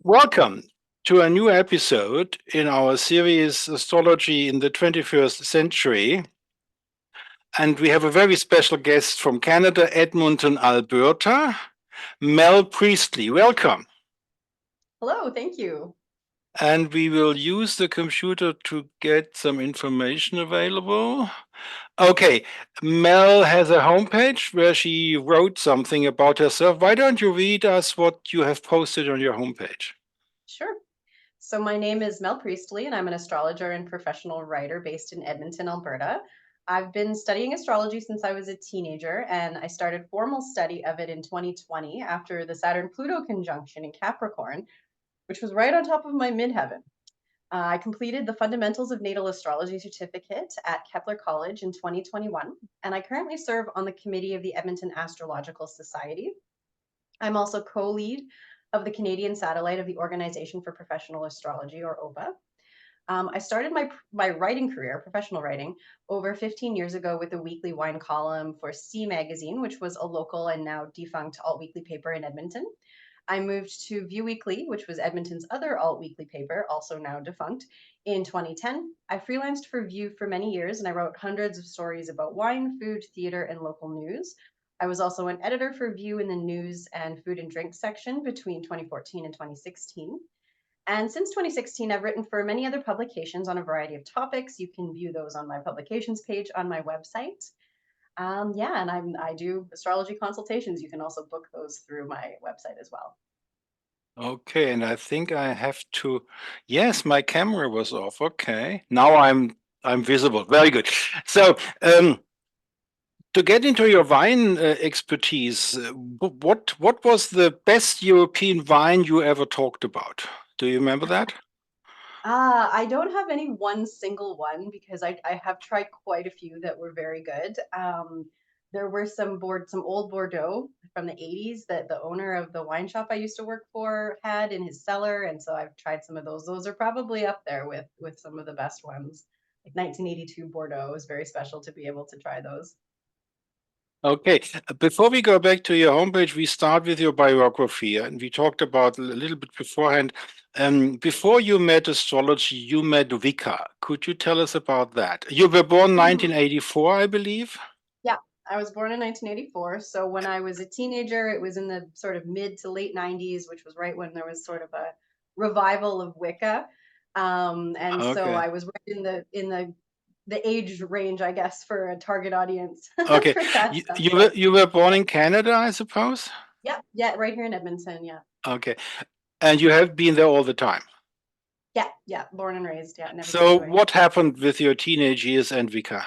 Welcome to a new episode in our series Astrology in the 21st Century. And we have a very special guest from Canada, Edmonton, Alberta, Mel Priestley. Welcome. Hello, thank you. And we will use the computer to get some information available. Okay, Mel has a homepage where she wrote something about herself. Why don't you read us what you have posted on your homepage? Sure. So my name is Mel Priestley, and I'm an astrologer and professional writer based in Edmonton, Alberta. I've been studying astrology since I was a teenager, and I started formal study of it in 2020 after the Saturn-Pluto conjunction in Capricorn, which was right on top of my midheaven. I completed the Fundamentals of Natal Astrology certificate at Kepler-College in 2021, and I currently serve on the committee of the Edmonton Astrological Society. I'm also co-lead of the Canadian satellite of the Organization for Professional Astrology, or OPA. I started my writing career, professional writing, over 15 years ago with a weekly wine column for C Magazine, which was a local and now defunct alt-weekly paper in Edmonton. I moved to View Weekly, which was Edmonton's other alt-weekly paper, also now defunct, in 2010. I freelanced for View for many years, and I wrote hundreds of stories about wine, food, theater, and local news. I was also an editor for View in the news and food and drink section between 2014 and 2016. And since 2016, I've written for many other publications on a variety of topics. You can view those on my publications page on my website. Yeah, and I do astrology consultations. You can also book those through my website as well. Okay, and I think I have to, yes, my camera was off. Okay. Now I'm visible. Very good. So, to get into your wine expertise, what was the best European wine you ever talked about? Do you remember that? I don't have any one single one because I have tried quite a few that were very good. There were some old Bordeaux from the 80s that the owner of the wine shop I used to work for had in his cellar, and so I've tried some of those. Those are probably up there with some of the best ones. Like 1982 Bordeaux is very special to be able to try those. Okay, before we go back to your homepage, we start with your biography, and we talked about a little bit beforehand. Before you met astrology, you met Wicca. Could you tell us about that? You were born Mhm. 1984, I believe. Yeah, I was born in 1984. So when I was a teenager, it was in the sort of mid to late 90s, which was right when there was sort of a revival of Wicca. And so Okay. I was right in the age range, I guess, for a target audience Okay. for that You, stuff. you were So you were born in Canada, I suppose? yeah, yeah, right here in Edmonton. Yeah, Okay. And you have been there all the time. yeah, yeah. Born and raised. Yeah, never So stepped away. what happened with your teenage years and Wicca?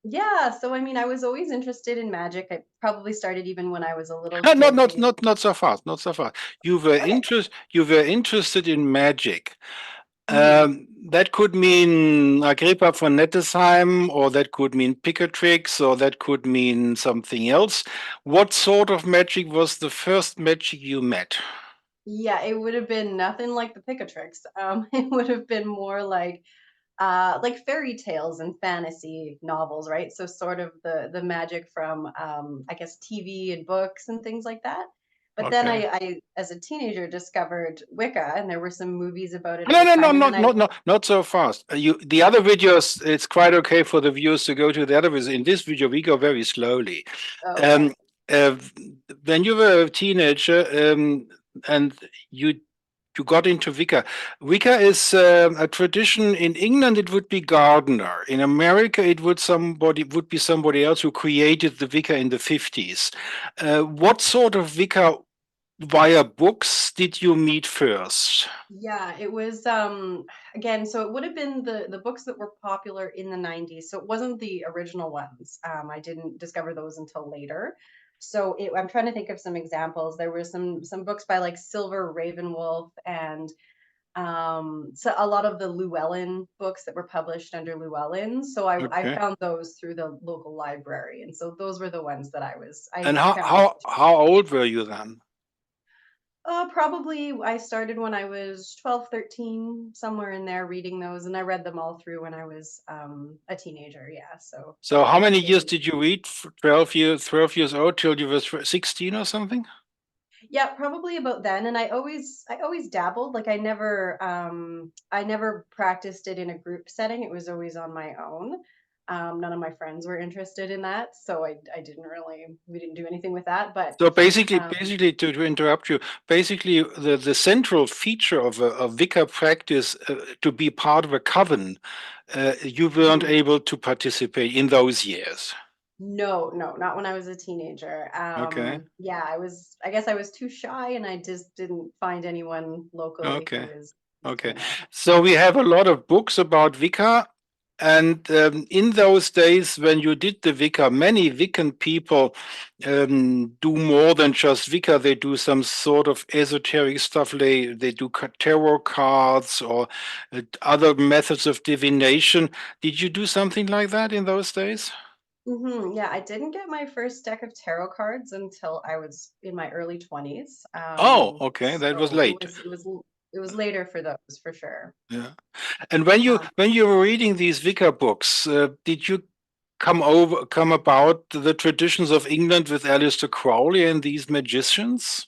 Yeah, so I mean, I was always interested in magic. I probably started even when I was a little No, not kid not reading. not not so fast, not so fast. Okay. You were interested in magic. Hmm. That could mean Agrippa von Nettesheim, or that could mean Picatrix, or that could mean something else. What sort of magic was the first magic you met? Yeah, it would have been nothing like the Picatrix. It would have been more like fairy tales and fantasy novels, right? So sort of the magic from I guess TV and books and things like that. But then Okay. I as a teenager discovered Wicca, and there were some movies about it at No, the no, no, time. And no, then no, I no, not so fast. The other videos, it's quite okay for the viewers to go to the other videos. In this video, we go very slowly. okay. Um, uh, when you were a teenager, and you got into Wicca. Wicca is a tradition in England. It would be gardener. In America, it would be somebody else who created the Wicca in the 50s. What sort of Wicca via books did you meet first? Yeah, it was again, so it would have been the books that were popular in the 90s. So it wasn't the original ones. I didn't discover those until later. So I'm trying to think of some examples. There were some books by like Silver Ravenwolf and so a lot of the Llewellyn books that were published under Llewellyn. So I Okay. found those through the local library. And so those were the ones that And I how found. how how old were you then? Probably I started when I was 12, 13, somewhere in there reading those, and I read them all through when I was a teenager. Yeah, so So how many years they, did you read? 12 years old till you were 16 or something? Yeah, probably about then. And I always dabbled. Like I never practiced it in a group setting. It was always on my own. None of my friends were interested in that, so I didn't really we didn't do anything with that. But So basically, um, basically to interrupt you, basically the central feature of a Wicca practice to be part of a coven, you weren't mhm. able to participate in those years. No, no, not when I was a teenager. Okay, Yeah, I guess I was too shy, and I just didn't find anyone locally who okay. was Okay, doing that. so we have a lot of books about Wicca, and in those days when you did the Wicca, many Wiccan people do more than just Wicca. They do some sort of esoteric stuff. They do tarot cards or other methods of divination. Did you do something like that in those days? Yeah, I didn't get my first deck of tarot cards until I was in my early 20s. Oh, okay, that was So it late. was it was it was later for those for sure. Yeah. And when you Um, were reading these Wicca books, did you come about the traditions of England with Aleister Crowley and these magicians?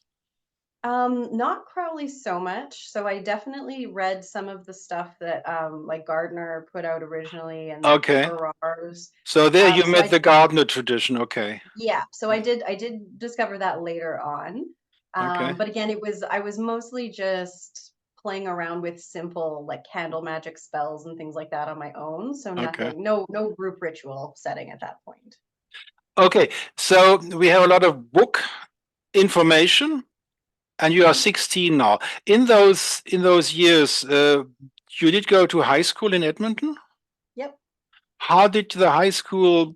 Not Crowley so much. So I definitely read some of the stuff that like Gardner put out originally, and the Okay. Farrars. So there you So met I the Gardner tradition. Okay. Yeah, so I did discover that later on. Okay. But again, I was mostly just playing around with simple like candle magic spells and things like that on my own. So Okay. no group ritual setting at that point. Okay. So we have a lot of book information, and you are Mhm. 16 now. In those years, you did go to high school in Edmonton. Yep. How did the high school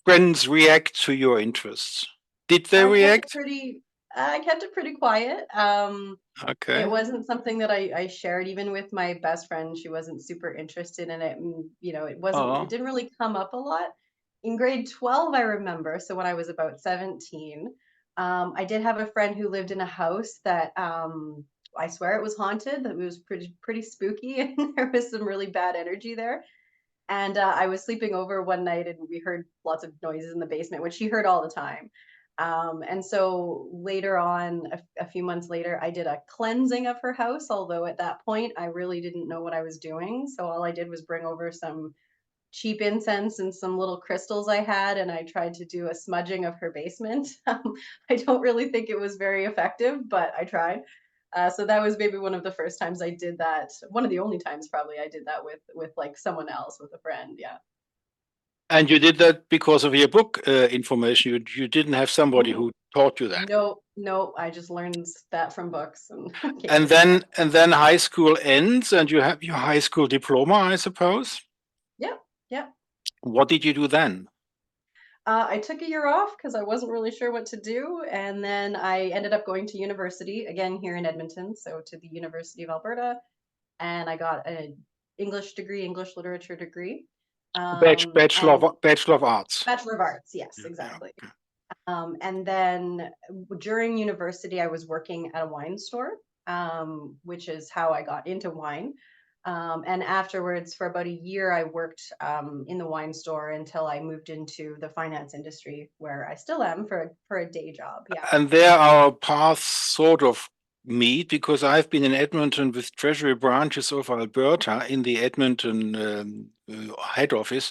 friends react to your interests? Did they I kept it react? pretty I kept it pretty quiet. It Okay. wasn't something that I shared even with my best friend. She wasn't super interested in it. And, it Oh, didn't really come up a lot. In grade 12, I remember, so when I was about 17, I did have a friend who lived in a house that I swear it was haunted. It was pretty spooky, and there was some really bad energy there. And I was sleeping over one night, and we heard lots of noises in the basement, which she heard all the time. And so later on, a few months later, I did a cleansing of her house. Although at that point, I really didn't know what I was doing. So all I did was bring over some cheap incense and some little crystals I had, and I tried to do a smudging of her basement. I don't really think it was very effective, but I tried. So that was maybe one of the first times I did that. One of the only times probably I did that with like someone else, with a friend. Yeah. and you did that because of your book information. You didn't have somebody Mm-mm. who taught you that. No, no, I just learned that from books and came And to Wicca. then high school ends, and you have your high school diploma, I suppose. Yep, yep. What did you do then? I took a year off because I wasn't really sure what to do, and then I ended up going to university again here in Edmonton, so to the University of Alberta, and I got an English degree, English literature degree, and Bachelor of Arts. Bachelor of Arts. Yes, Yeah, yeah. exactly. And then during university, I was working at a wine store, which is how I got into wine. And afterwards, for about a year, I worked in the wine store until I moved into the finance industry, where I still am for a day job. Yeah. And there our paths sort of meet because I've been in Edmonton with Treasury branches of Alberta in the Edmonton head office.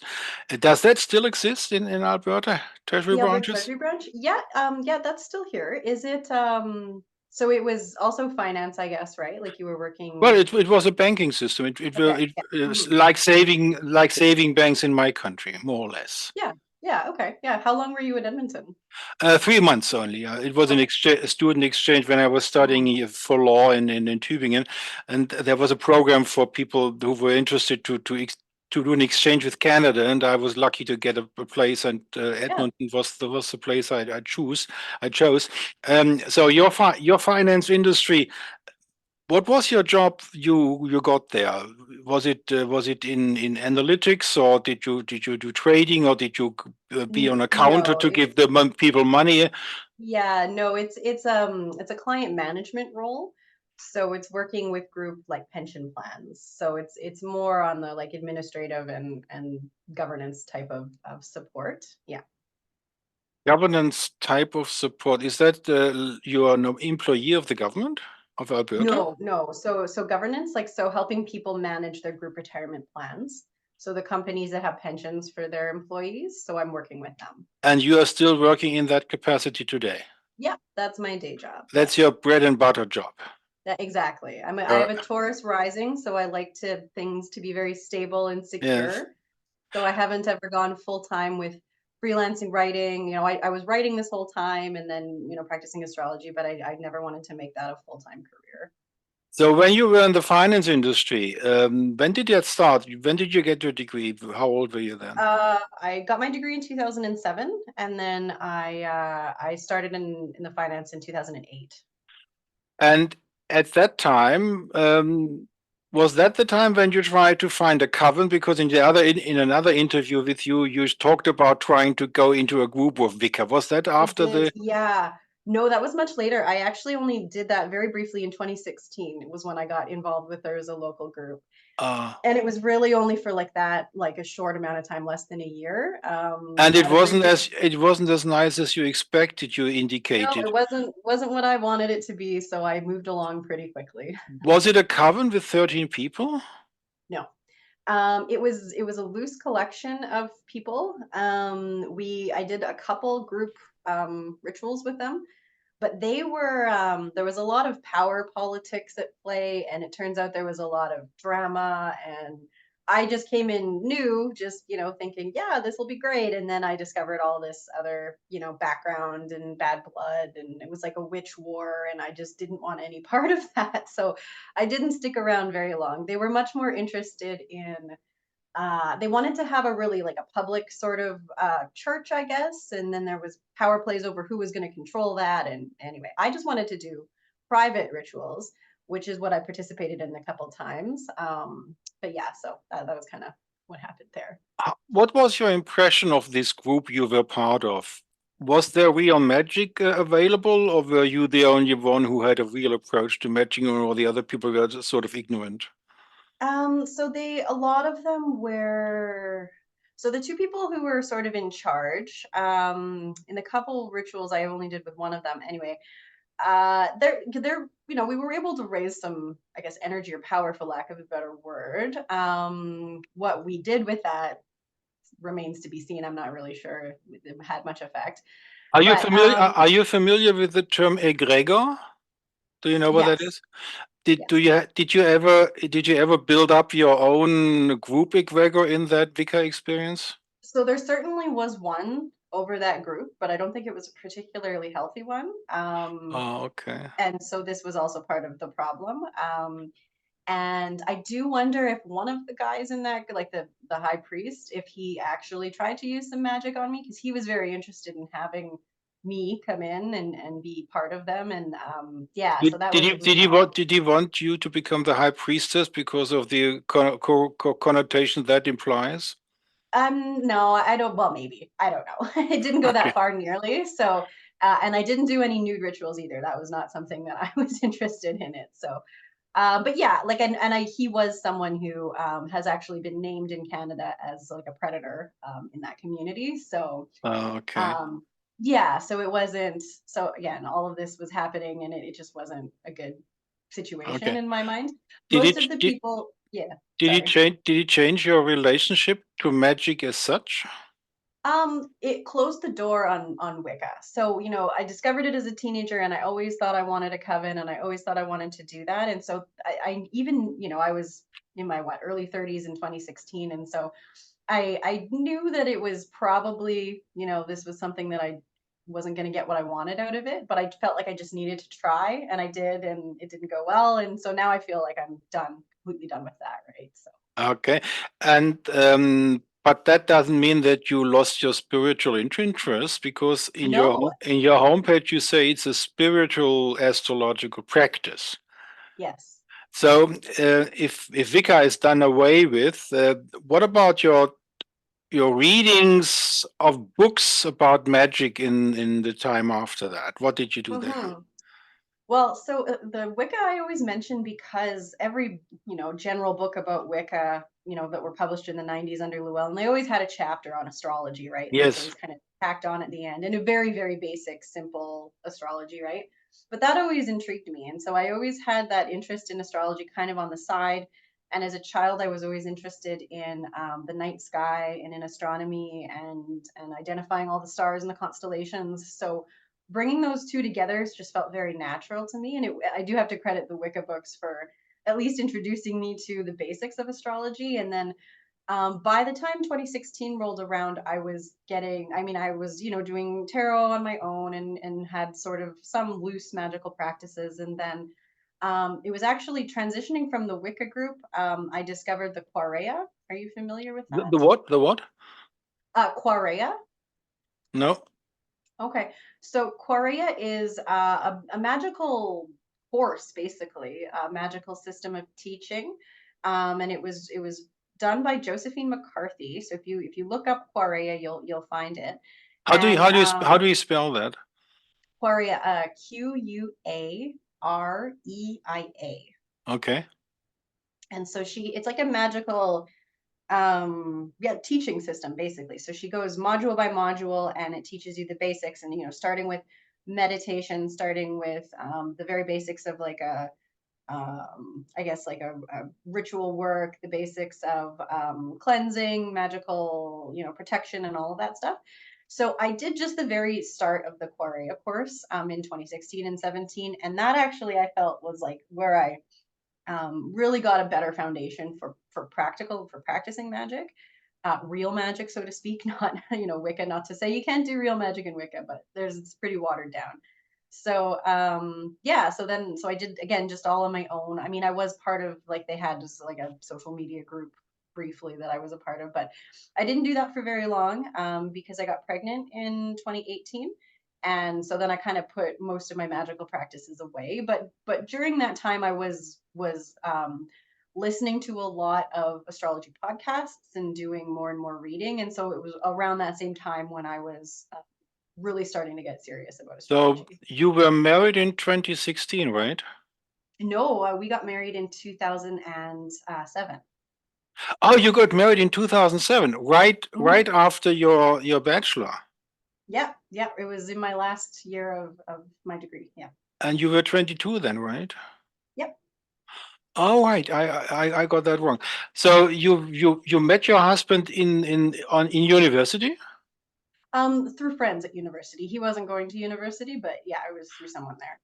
Does that still exist in Alberta, Treasury The Alberta branches? Treasury branch. Yeah. Yeah, that's still here. Is it? So it was also finance, I guess, right? Like you were Well, working. it was a banking system. It will Okay. it Yeah. is Mhm. like saving banks in my country, more or less. Yeah. Yeah. Okay. Yeah. How long were you in Edmonton? 3 months only. It was Okay. a student exchange when I was Mhm. studying here for law in Tübingen, and there was a program for people who were interested to do an exchange with Canada, and I was lucky to get a place, and Yeah. Edmonton was the place I chose. So your finance industry. What was your job you got there? Was it in analytics, or did you do trading, or did you be on a counter No, to give the people money? yeah, no, it's a client management role. So it's working with group like pension plans. So it's more on the like administrative and governance type of support. Yeah. Governance type of support, is that you are an employee of the government of Alberta? No. So governance, like, so helping people manage their group retirement plans. So the companies that have pensions for their employees. So I'm working with them. And you are still working in that capacity today? Yeah, that's my day job. That's Yes. your bread and butter job. Exactly. I Uh, have a Taurus rising, so I like things to be very stable and yes. secure. So I haven't ever gone full time with freelancing writing. I was writing this whole time and then, practicing astrology, but I never wanted to make that a full-time career. So when you were in the finance industry, when did that start? When did you get your degree? How old were you then? I got my degree in 2007, and then I started in the finance in 2008. And at that time, was that the time when you tried to find a coven? Because in another interview with you, you talked about trying to go into a group of Wicca. Was that I after did, the? yeah. No, that was much later. I actually only did that very briefly in 2016. It was when I got involved with there as a local group. Uh, And it was really only for like a short amount of time, less than a year. and At a briefing. it wasn't as nice as you expected. You No, indicated. it wasn't what I wanted it to be, so I moved along pretty quickly. Was it a coven with 13 people? No. It was a loose collection of people. I did a couple group rituals with them, but there was a lot of power politics at play, and it turns out there was a lot of drama, and I just came in new, just, thinking, yeah, this will be great. And then I discovered all this other, background and bad blood, and it was like a witch war, and I just didn't want any part of that. So I didn't stick around very long. They were much more interested in they wanted to have a really like a public sort of church, I guess, and then there was power plays over who was going to control that. And anyway, I just wanted to do private rituals, which is what I participated in a couple times. But yeah, so that was kind of what happened there. What was your impression of this group you were part of? Was there real magic available, or were you the only one who had a real approach to magic, or all the other people were just sort of ignorant? So a lot of them were, so the two people who were sort of in charge, in the couple rituals I only did with one of them anyway, we were able to raise some, I guess, energy or power, for lack of a better word. What we did with that remains to be seen. I'm not really sure if it had much effect, Are you but familiar? Are you familiar with the term egregor? Do you know what that yes, is? Did yes. do you did you ever build up your own group egregor in that Vika experience? So there certainly was one over that group, but I don't think it was a particularly healthy one. Oh, okay. And so this was also part of the problem. And I do wonder if one of the guys in that, like the high priest, if he actually tried to use some magic on me, because he was very interested in having me come in and be part of them. And yeah, so that was, it was not. Did he want you to become the high priestess because of the connotation that implies? No, I don't. Well, maybe, I don't know. It didn't go that Okay. far nearly. So, and I didn't do any nude rituals either. That was not something that I was interested in it. So, but yeah, like, he was someone who has actually been named in Canada as like a predator in that community. So, Okay. um, yeah, so it wasn't. So again, all of this was happening, and it just wasn't a good situation Okay. in my mind. Did Most it of the did, people, yeah, did it sorry. change did it change your relationship to magic as such? It closed the door on Wicca. So, I discovered it as a teenager, and I always thought I wanted a coven, and I always thought I wanted to do that. And so I even, I was in my early 30s in 2016. And so I knew that it was probably, this was something that I wasn't going to get what I wanted out of it, but I felt like I just needed to try, and I did, and it didn't go well. And so now I feel like I'm done, completely done with that, right? So Okay. And but that doesn't mean that you lost your spiritual interest, because no, in your homepage you say it's a spiritual astrological practice. yes. So if Wicca is done away with, what about your readings of books about magic in the time after that? What did you do there? Mhm. Well, so the Wicca I always mention because every, general book about Wicca, that were published in the 90s under Llewellyn, they always had a chapter on astrology, right? And it was Yes. always kind of tacked on at the end in a very, very basic, simple astrology, right? But that always intrigued me. And so I always had that interest in astrology kind of on the side. And as a child, I was always interested in the night sky and in astronomy and identifying all the stars and the constellations. So bringing those two together just felt very natural to me. And I do have to credit the Wicca books for at least introducing me to the basics of astrology. And then by the time 2016 rolled around, I was, doing tarot on my own and had sort of some loose magical practices. And then it was actually transitioning from the Wicca group. I discovered the Quarea. Are you familiar with that? The what? The what? Quarea. No. Okay, so Quarea is a magical course, basically, a magical system of teaching, and it was done by Josephine McCarthy. So if you look up Quarea, you'll find it. And How do you spell that? Quarea, Quareia. Okay. And so it's like a magical teaching system basically. So she goes module by module and it teaches you the basics, and starting with meditation, starting with the very basics of like a I guess like a ritual work, the basics of cleansing, magical, protection, and all of that stuff. So I did just the very start of the Quarea course in 2016 and 17, and that actually I felt was like where I really got a better foundation for practicing magic, real magic, so to speak, not Wicca. Not to say you can't do real magic in Wicca, but it's pretty watered down. So yeah, so I did again just all on my own. I mean, I was part of like they had just like a social media group briefly that I was a part of, but I didn't do that for very long because I got pregnant in 2018, and so then I kind of put most of my magical practices away. But during that time I was listening to a lot of astrology podcasts and doing more and more reading, and so it was around that same time when I was really starting to get serious about So astrology. you were married in 2016, right? No, we got married in 2007. Oh, you got married in 2007, right Hmm. after your bachelor. Yeah, yeah, it was in my last year of my degree. Yeah. And you were 22 then, right? Yep. Oh, right. I got that wrong. So you met your husband in university? Through friends at university. He wasn't going to university, but yeah, I was through someone there.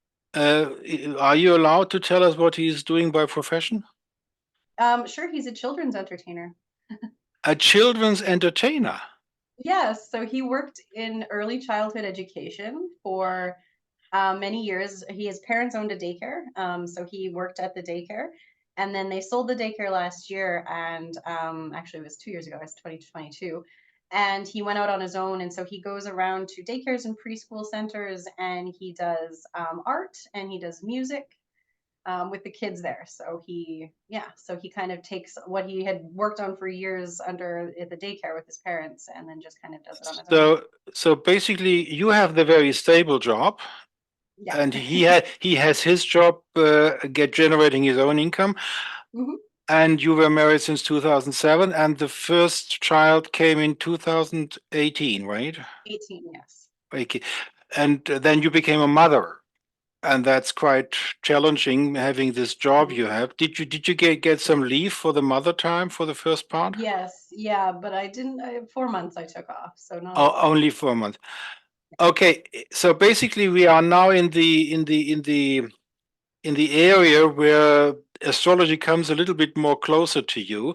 Are you allowed to tell us what he's doing by profession? Sure, he's a children's entertainer. A children's entertainer. Yes, so he worked in early childhood education for many years. His parents owned a daycare, so he worked at the daycare, and then they sold the daycare last year, and actually it was 2 years ago, it's 2022, and he went out on his own, and so he goes around to daycares and preschool centers, and he does art and he does music with the kids there. So he kind of takes what he had worked on for years under at the daycare with his parents, and then just kind of does it on his own. So basically, you have the very stable job, Yeah. and he has his job, get generating his own income. Hmm. And you were married since 2007, and the first child came in 2018, right? 18, yes. Okay. And then you became a mother, and that's quite challenging having this job you Mhm. have. Did you get some leave for the mother time for the first part? Yes, yeah, but I didn't. 4 months I took off, so not a Oh, lot. only for a month. Okay, so basically we are now in the area where astrology comes a little bit more closer to you.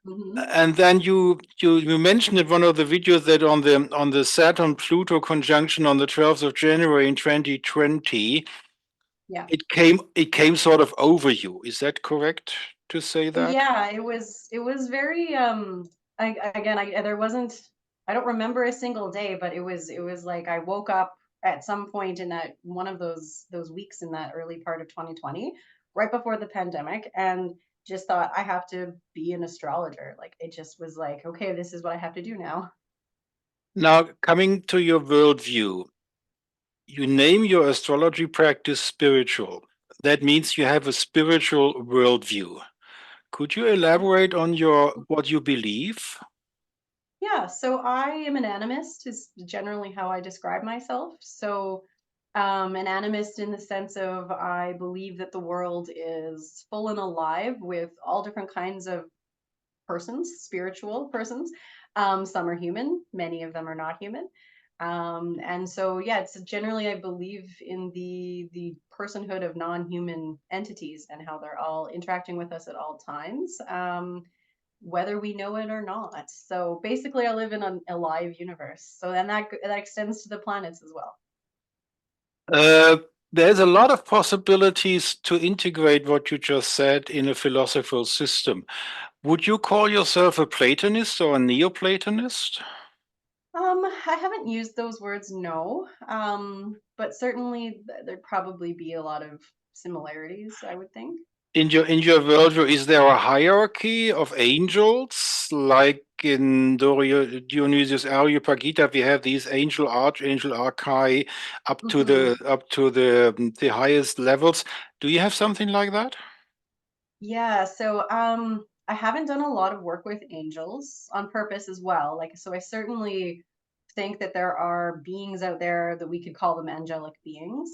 Hmm. And then you mentioned in one of the videos that on the Saturn Pluto conjunction on the 12th of January in 2020, Yeah. it came sort of over you. Is that correct to say that? Yeah, it was very again there wasn't, I don't remember a single day, but it was like I woke up at some point in that one of those weeks in that early part of 2020, right before the pandemic, and just thought I have to be an astrologer. Like it just was like, okay, this is what I have to do now. Now, coming to your worldview, you name your astrology practice spiritual. That means you have a spiritual worldview. Could you elaborate on your what you believe? Yeah, so I am an animist, is generally how I describe myself. So, an animist in the sense of I believe that the world is full and alive with all different kinds of persons, spiritual persons. Some are human, many of them are not human. And so, yeah, it's generally I believe in the personhood of non-human entities and how they're all interacting with us at all times. Whether we know it or not. So basically, I live in a live universe. So then that extends to the planets as well. Uh, there's a lot of possibilities to integrate what you just said in a philosophical system. Would you call yourself a Platonist or a Neoplatonist? I haven't used those words, no. But certainly there'd probably be a lot of similarities, I would think. In your worldview, is there a hierarchy of angels like in Dionysius Areopagita? We have these angel, archangel, archai up to the highest levels. Do you have something like that? Yeah, so I haven't done a lot of work with angels on purpose as well. Like, so I certainly think that there are beings out there that we could call them angelic beings.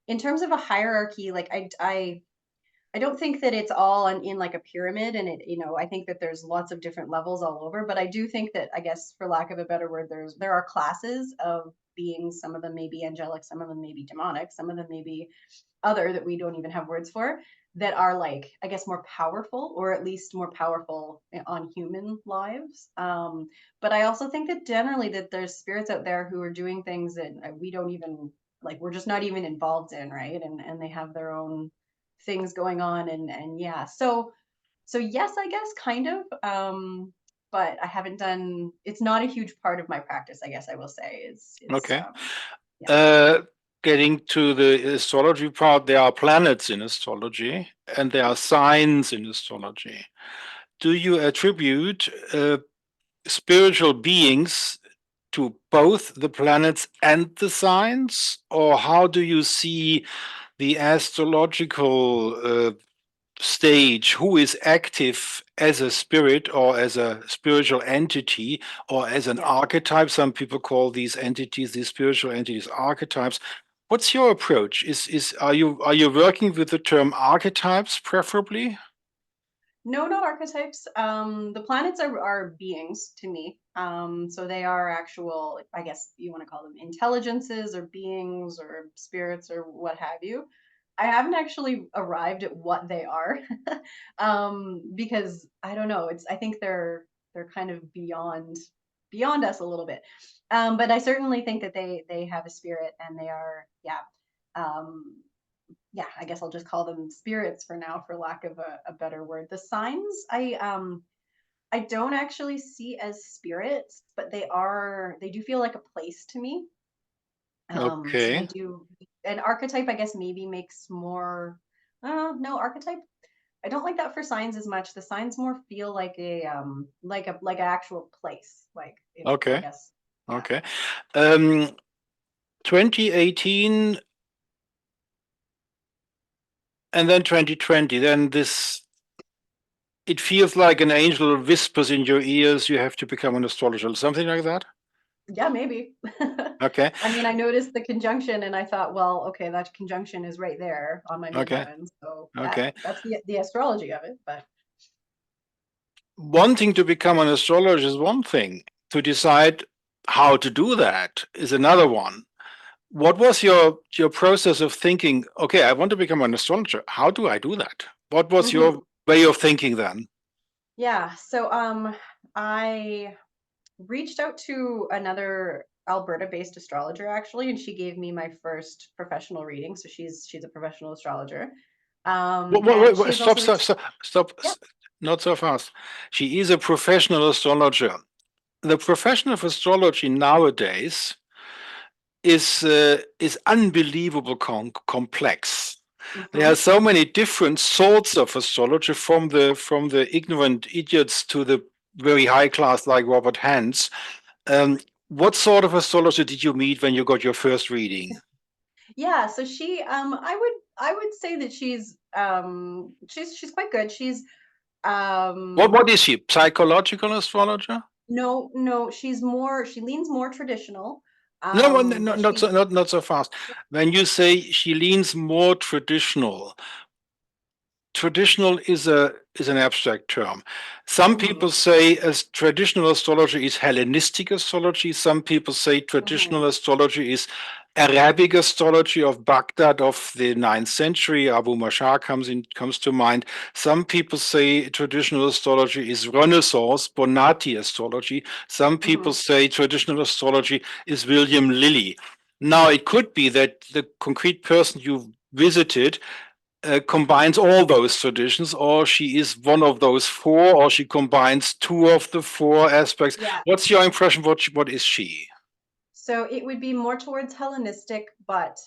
In terms of a hierarchy, like I don't think that it's all in like a pyramid and I think that there's lots of different levels all over, but I do think that I guess for lack of a better word, there are classes of beings. Some of them may be angelic, some of them may be demonic, some of them may be other that we don't even have words for that are like I guess more powerful or at least more powerful on human lives. But I also think that generally that there's spirits out there who are doing things that we don't even like we're just not even involved in, right? And they have their own things going on and yeah. So yes, I guess kind of. But I haven't done it's not a huge part of my practice, I guess I will say. Is Okay. Yeah. Uh, Getting to the astrology part, there are planets in astrology and there are signs in astrology. Do you attribute spiritual beings to both the planets and the signs, or how do you see the astrological stage? Who is active as a spirit or as a spiritual entity or as an Yeah. archetype? Some people call these entities, these spiritual entities, archetypes. What's your approach? Are you working with the term archetypes preferably? No, not archetypes. The planets are beings to me. So they are actual, I guess you want to call them intelligences or beings or spirits or what have you. I haven't actually arrived at what they are, because I don't know. I think they're kind of beyond us a little bit. But I certainly think that they have a spirit and they are, yeah. Um, yeah, I guess I'll just call them spirits for now, for lack of a better word. The signs I don't actually see as spirits, but they do feel like a place to me. So they Okay, do an archetype, I guess maybe makes more no archetype. I don't like that for signs as much. The signs more feel like like an actual place. Like if I okay, guess yeah. okay. Um, 2018 and then 2020, then this it feels like an angel whispers in your ears, you have to become an astrologer, something like that. Yeah, maybe. Okay, I mean, I noticed the conjunction and I thought, well, okay, that conjunction is right there on my okay, midheaven. So okay. that's the astrology of it. But Wanting to become an astrologer is one thing. To decide how to do that is another one. What was your process of thinking, okay, I want to become an astrologer. How do I do that? What was mhm, your way of thinking then? yeah, so I reached out to another Alberta-based astrologer actually, and she gave me my first professional reading. So she's a professional astrologer. And she has Stop, also stop, reached stop, stop, yeah. not so fast. She is a professional astrologer. The profession of astrology nowadays is unbelievable complex. There are Mhm. so many different sorts of astrology, from the ignorant idiots to the very high class like Robert Hans. Um, what sort of astrologer did you meet when you got your first reading? Yeah, so she I would say that she's quite good. She's What is she? Psychological astrologer? no, she leans more traditional. No, But not so, not so fast. When you say she leans more traditional, traditional is an abstract term. Some mhm, people say as traditional astrology is Hellenistic astrology. Some people say mhm, traditional astrology is Arabic astrology of Baghdad of the 9th century. Abu Mashar comes to mind. Some people say traditional astrology is Renaissance Bonatti astrology. Some people mhm. say traditional astrology is William Lilly. Now, it could be that the concrete person you visited combines all those traditions, or she is one of those four, or she combines two of the four aspects. Yeah. What's your impression? What is she? So it would be more towards Hellenistic, but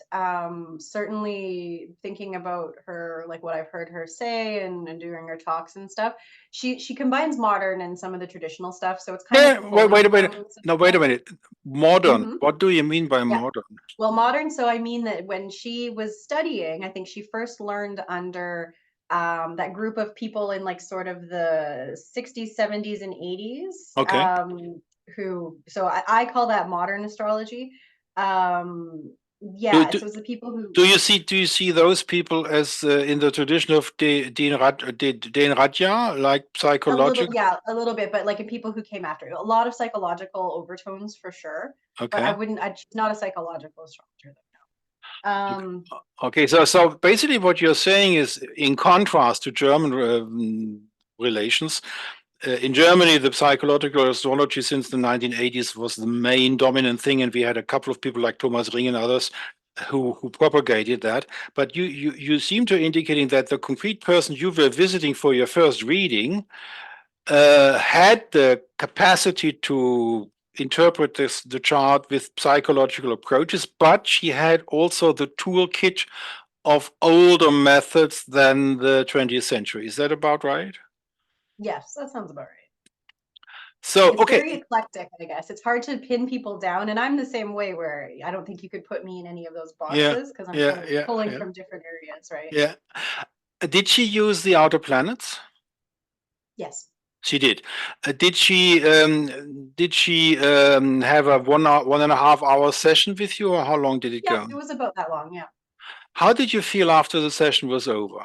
certainly thinking about her, like what I've heard her say and during her talks and stuff, she combines modern and some of the traditional stuff. So it's kind of Yeah, pulling wait a minute. from some No, of wait a both. minute. Modern. Hmm. What do you mean by Yeah. modern? Well, modern, so I mean that when she was studying, I think she first learned under that group of people in like sort of the 60s, 70s, and 80s, Okay. so I call that modern astrology. Do, Yeah, do, so it's the people who do you see those people as in the tradition of Den Radja, like psychological? a little bit, but like in people who came after a lot of psychological overtones for sure. But Okay. she's not a psychological astrologer though. Okay, so basically what you're saying is, in contrast to German relations, in Germany, the psychological astrology since the 1980s was the main dominant thing, and we had a couple of people like Thomas Ring and others who propagated that. But you seem to indicating that the concrete person you were visiting for your first reading had the capacity to interpret the chart with psychological approaches, but she had also the toolkit of older methods than the 20th century. Is that about right? yes, that sounds about right. So, It's okay, very eclectic, I guess. It's hard to pin people down, and I'm the same way where I don't think you could put me in any of those yeah, boxes because I'm kind yeah, of yeah, pulling yeah, from different areas, right? yeah. Did she use the outer planets? Yes. She did. Did she have a 1.5 hour session with you, or how long did it Yep, go? it was about that long, yeah. How did you feel after the session was over?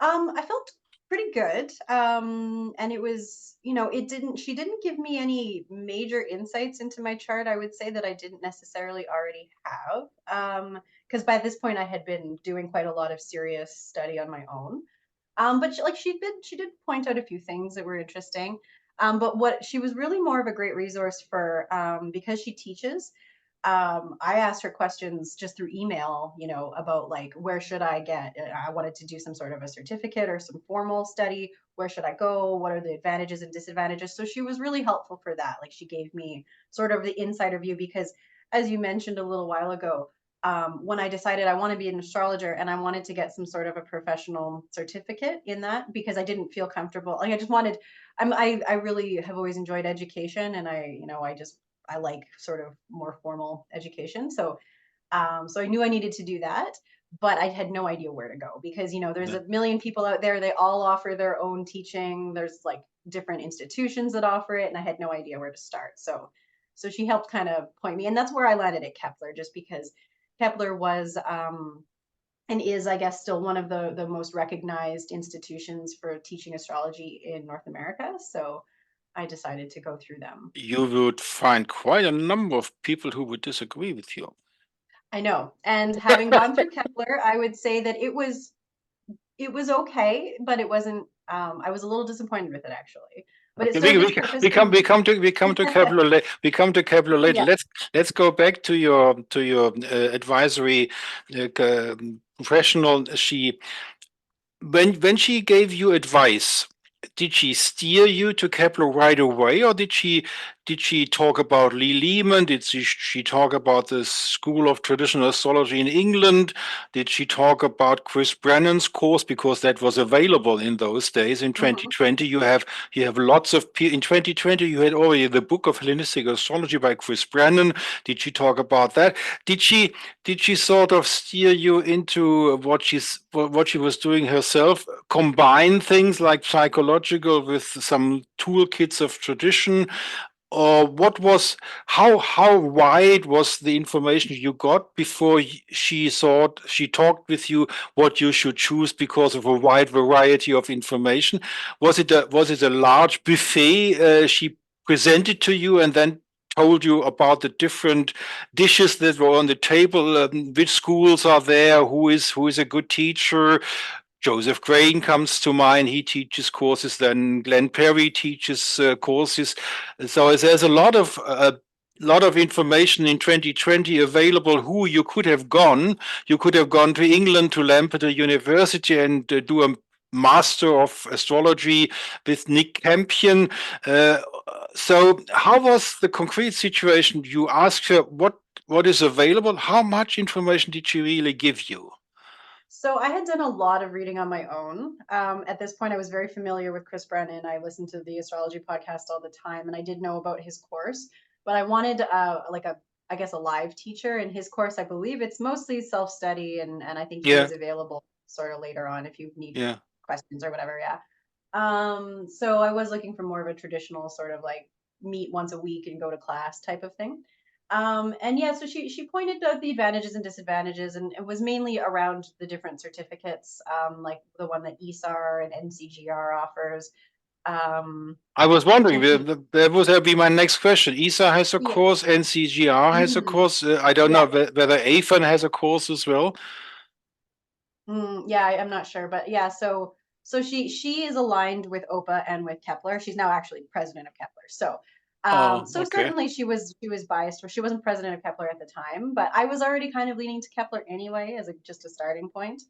I felt pretty good. And it was, she didn't give me any major insights into my chart. I would say that I didn't necessarily already have. Because by this point I had been doing quite a lot of serious study on my own. But she did point out a few things that were interesting. But what she was really more of a great resource for, because she teaches. I asked her questions just through email, about like where should I get? I wanted to do some sort of a certificate or some formal study. Where should I go? What are the advantages and disadvantages? So she was really helpful for that. Like she gave me sort of the insider view because, as you mentioned a little while ago, when I decided I want to be an astrologer and I wanted to get some sort of a professional certificate in that because I didn't feel comfortable. Like I just wanted, I really have always enjoyed education and I like sort of more formal education. So I knew I needed to do that, but I had no idea where to go because there's a million people out there. They all offer their own teaching. There's like different institutions that offer it, and I had no idea where to start. So she helped kind of point me, and that's where I landed at Kepler, just because Kepler was and is, I guess, still one of the most recognized institutions for teaching astrology in North America. So I decided to go through them. You would find quite a number of people who would disagree with you. I know. And having gone through Kepler, I would say that it was okay, but it wasn't I was a little disappointed with it actually. But it Okay, served its purpose in we come to Kepler we come to Kepler later. yeah. Let's go back to your advisory professional. When she gave you advice, did she steer you to Kepler right away, or did she talk about Lee Lehman? Did she talk about the School of Traditional Astrology in England? Did she talk about Chris Brennan's course, because that was available in those days? In Mhm. 2020, you have lots of in 2020 you had already the book of Hellenistic Astrology by Chris Brennan. Did she talk about that? Did she sort of steer you into what she was doing herself? Combine things like psychological with some toolkits of tradition, or how wide was the information you got before she talked with you what you should choose because of a wide variety of information? Was it a large buffet she presented to you and then told you about the different dishes that were on the table, which schools are there, who is a good teacher? Joseph Crane comes to mind. He teaches courses. Then Glenn Perry teaches courses. So there's a lot of information in 2020 available. Who you could have gone. You could have gone to England, to Lampeter University, and do a Master of Astrology with Nick Campion. So how was the concrete situation? You asked her what is available. How much information did she really give you? So I had done a lot of reading on my own. At this point, I was very familiar with Chris Brennan. I listened to the astrology podcast all the time, and I did know about his course. But I wanted like I guess, a live teacher. In his course, I believe it's mostly self study, and I think he Yeah, is available sort of later on if you need yeah. questions or whatever. Yeah. So I was looking for more of a traditional sort of like meet once a week and go to class type of thing. And yeah, so she pointed out the advantages and disadvantages, and it was mainly around the different certificates, like the one that ESAR and NCGR offers. Um, I was wondering, and she, that would be my next question. ESA has a yeah, course, NCGR has a mhm, course. I don't yeah, know whether AFAN has a course as well. yeah. I'm not sure, but yeah. So she is aligned with OPA and with Kepler. She's now actually president of Kepler. Oh, So okay. certainly she was biased, or she wasn't president of Kepler at the time, but I was already kind of leaning to Kepler anyway as just a starting point.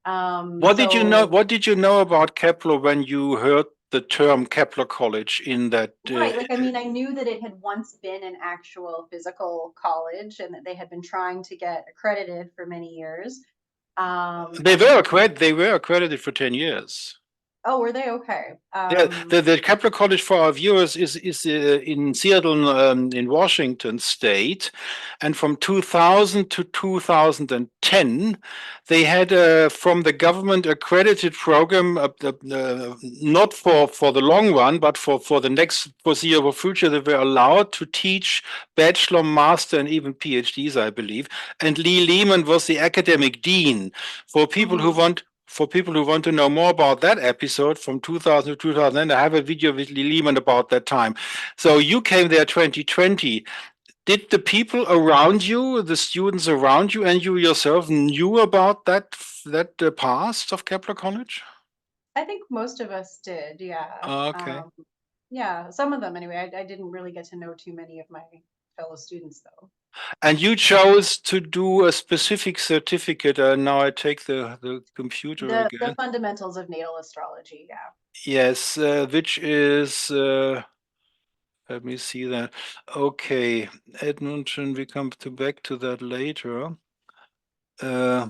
What did you know? So What did you know about Kepler when you heard the term Kepler-College in that? right, like I mean, I knew that it had once been an actual physical college and that they had been trying to get accredited for many years. They were And accredited. They were accredited for 10 years. oh, were they okay? Yeah, the Kepler-College for our viewers is in Seattle, in Washington State, and from 2000 to 2010, they had from the government accredited program, not for the long run, but for the next foreseeable future. They were allowed to teach bachelor, master, and even PhDs, I believe. And Lee Lehman was the academic dean. For people who Mhm. want for people who want to know more about that episode from 2000 to 2010, I have a video with Lee Lehman about that time. So you came there 2020. Did the people around you, the students around you, and you yourself knew about that past of Kepler College? I think most of us did, yeah. Okay. Yeah, some of them anyway. I didn't really get to know too many of my fellow students though. And you chose to do a specific certificate. Now I take the computer The again. fundamentals of natal astrology, yeah. Yes, which is let me see that. Okay, Edmonton, we come back to that later. Uh,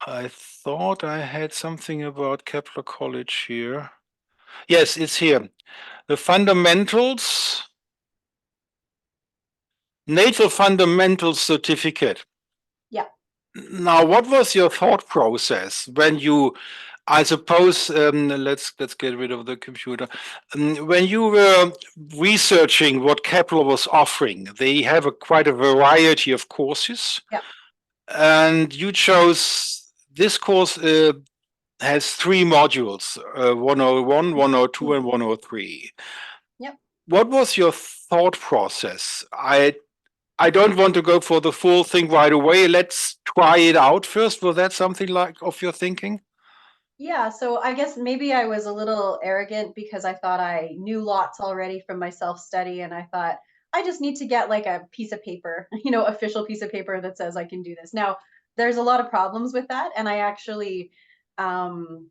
I thought I had something about Kepler College here. Yes, it's here. The fundamentals, natal fundamentals certificate. Yeah. Now, what was your thought process when you, I suppose, let's get rid of the computer. When you were researching what Kepler was offering, they have quite a variety of courses, Yeah. and you chose this course. Has three modules: 101, 102, and 103. Yep. What was your thought process? I don't want to go for the full thing right away. Let's try it out first. Was that something like of your thinking? Yeah, so I guess maybe I was a little arrogant because I thought I knew lots already from my self-study, and I thought I just need to get like a piece of paper, official piece of paper that says I can do this. Now, there's a lot of problems with that, and I actually um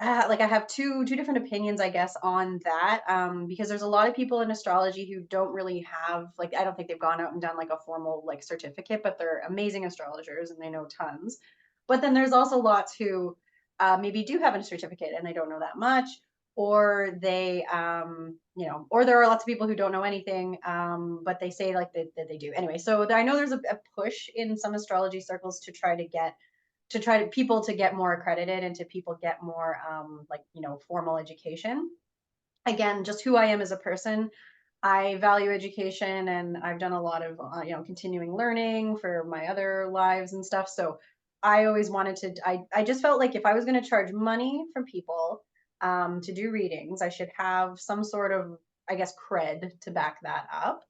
like I have two different opinions, I guess, on that. Because there's a lot of people in astrology who don't really have like I don't think they've gone out and done like a formal like certificate, but they're amazing astrologers and they know tons. But then there's also lots who maybe do have a certificate and they don't know that much, or they or there are lots of people who don't know anything, but they say like that they do anyway. So I know there's a push in some astrology circles to try to people to get more accredited and to people get more like formal education. Again, just who I am as a person, I value education and I've done a lot of continuing learning for my other lives and stuff. So I always wanted to I just felt like if I was going to charge money from people to do readings, I should have some sort of, I guess, cred to back that up.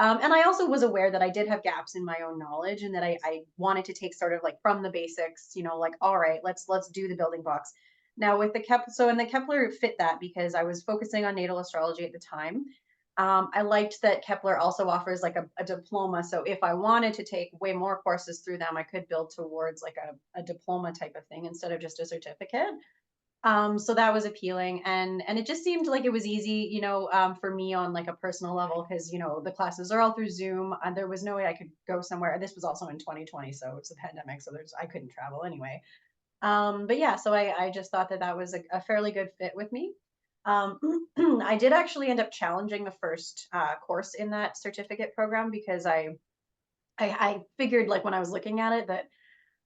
And I also was aware that I did have gaps in my own knowledge and that I wanted to take sort of like from the basics, like, all right, let's do the building blocks. Now with the Kepler, so and the Kepler fit that because I was focusing on natal astrology at the time. I liked that Kepler also offers like a diploma. So if I wanted to take way more courses through them, I could build towards like a diploma type of thing instead of just a certificate. So that was appealing, and it just seemed like it was easy, for me on like a personal level because the classes are all through Zoom, and there was no way I could go somewhere. This was also in 2020, so it's a pandemic, so I couldn't travel anyway. But yeah, so I just thought that that was a fairly good fit with me. Um, I did actually end up challenging the first course in that certificate program because I figured like when I was looking at it that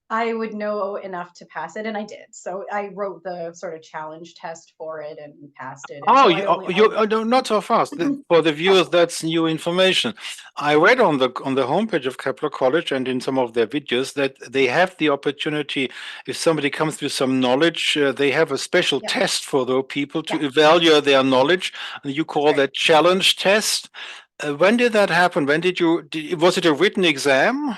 I would know enough to pass it, and I did. So I wrote the sort of challenge test for it and passed it. And Oh, so you, I oh, only I you no, not so fast. For the yeah, viewers, that's new information. I read on the homepage of Kepler-College and in some of their videos that they have the opportunity, if somebody comes with some knowledge, they have a special yeah, test for those people yeah, to evaluate their knowledge, and you that's call right. that challenge test. When did that happen? When was it a written exam?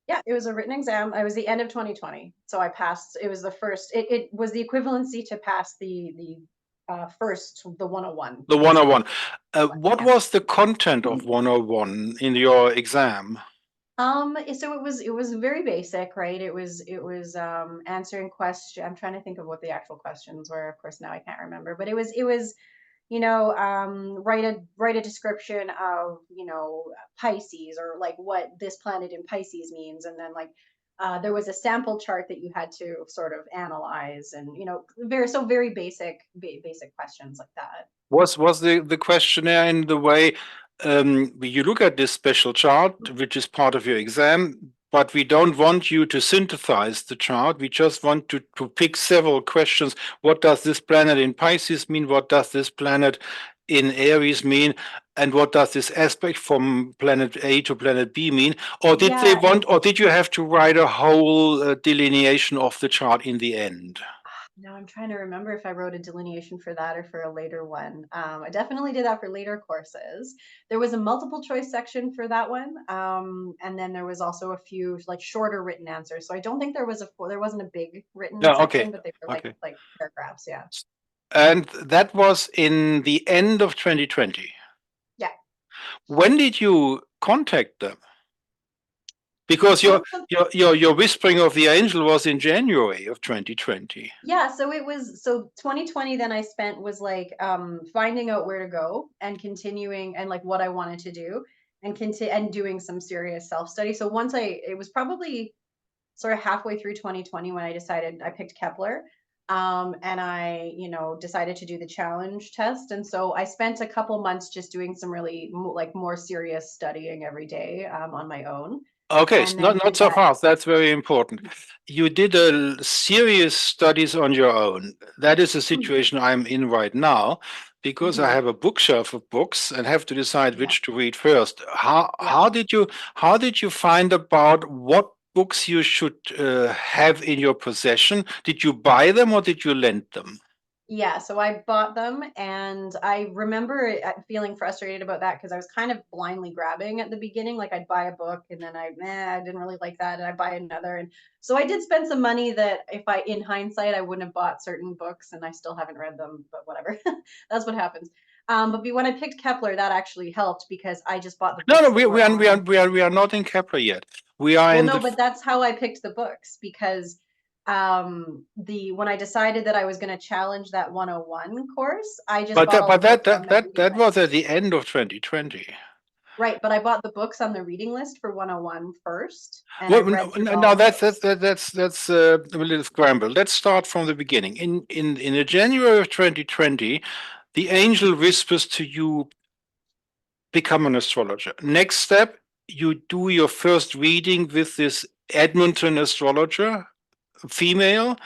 Yeah, it was a written exam. I was the end of 2020, so I passed. It was the first. It was the equivalency to pass the first the 101 The basically. 101. What Yeah. was the content of 101 in your exam? So it was very basic, right? It was answering question. I'm trying to think of what the actual questions were. Of course, now I can't remember, but it was write a description of Pisces, or like what this planet in Pisces means, and then like there was a sample chart that you had to sort of analyze, and very basic questions like that. Was the questionnaire in the way you look at this special chart, which is part of your exam, but we don't want you to synthesize the chart. We just want to pick several questions. What does this planet in Pisces mean? What does this planet in Aries mean? And what does this aspect from planet A to planet B mean? Or did they Yeah, want, or did you have to write a whole delineation of the chart in the end? now I'm trying to remember if I wrote a delineation for that or for a later one. I definitely did that for later courses. There was a multiple choice section for that one, and then there was also a few like shorter written answers. So I don't think there wasn't a big written Yeah, okay. section, but they were like Okay. like paragraphs. Yeah, And that was in the end of 2020. yeah. When did you contact them? Because So your whispering of the angel was in January of 2020. yeah, so it was 2020 then I spent was like finding out where to go and continuing and like what I wanted to do and doing some serious self-study. So once it was probably sort of halfway through 2020 when I decided I picked Kepler. And I, decided to do the challenge test. And so I spent a couple months just doing some really like more serious studying every day on my own. Okay, And then not did so that. fast. That's very important. You did a serious studies on your own. That is the situation I'm in right now, because I Mhm. have a bookshelf of books and have to decide Yeah. which to read first. How Yeah. how did you find about what books you should have in your possession? Did you buy them or did you lend them? Yeah, so I bought them, and I remember feeling frustrated about that because I was kind of blindly grabbing at the beginning. Like I'd buy a book and then I didn't really like that, and I buy another, and so I did spend some money that, if in hindsight, I wouldn't have bought certain books, and I still haven't read them, but whatever, that's what happens. But when I picked Kepler, that actually helped because I just bought the No, no, books that were on. we are not in Kepler yet. We are Well, in no, the but that's how I picked the books because when I decided that I was going to challenge that 101 course, I just But bought that, all but the books on the reading that was list. at the end of 2020. Right, but I bought the books on the reading list for 101 first, and I Well, read through all now of those. that's a little scramble. Let's start from the beginning. In the January of 2020, the angel whispers to you, become an astrologer. Next step, you do your first reading with this Edmonton astrologer, female,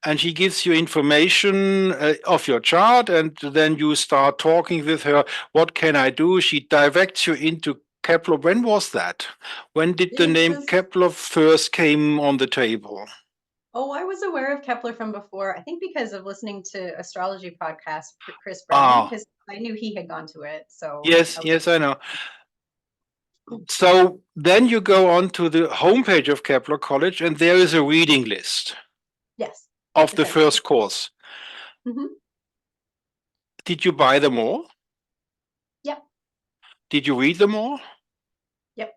and she gives you information of your chart, and then you start talking with her. What can I do? She directs you into Kepler. When was that? When did the It name was Kepler first came on the table? Oh, I was aware of Kepler from before. I think because of listening to astrology podcast Chris Brennan, Ah, because I knew he had gone to it. So yes, I was yes, I know. So then you go on to the homepage of Kepler-College, and there is a reading list yes, of the essentially. first course. Hmm. Did you buy them all? Yep, Did you read them all? yep.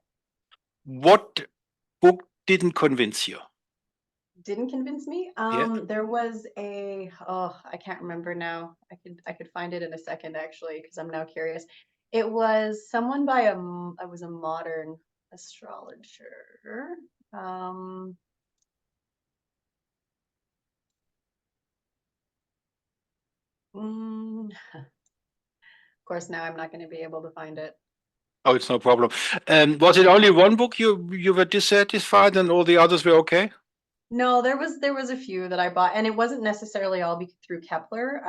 What book didn't convince you? Didn't convince me. Yeah. There was I can't remember now. I could find it in a second actually, because I'm now curious. It was someone by it was a modern astrologer. Um, of course, now I'm not going to be able to find it. Oh, it's no problem. Was it only one book you were dissatisfied and all the others were okay? No, there was a few that I bought, and it wasn't necessarily all through Kepler.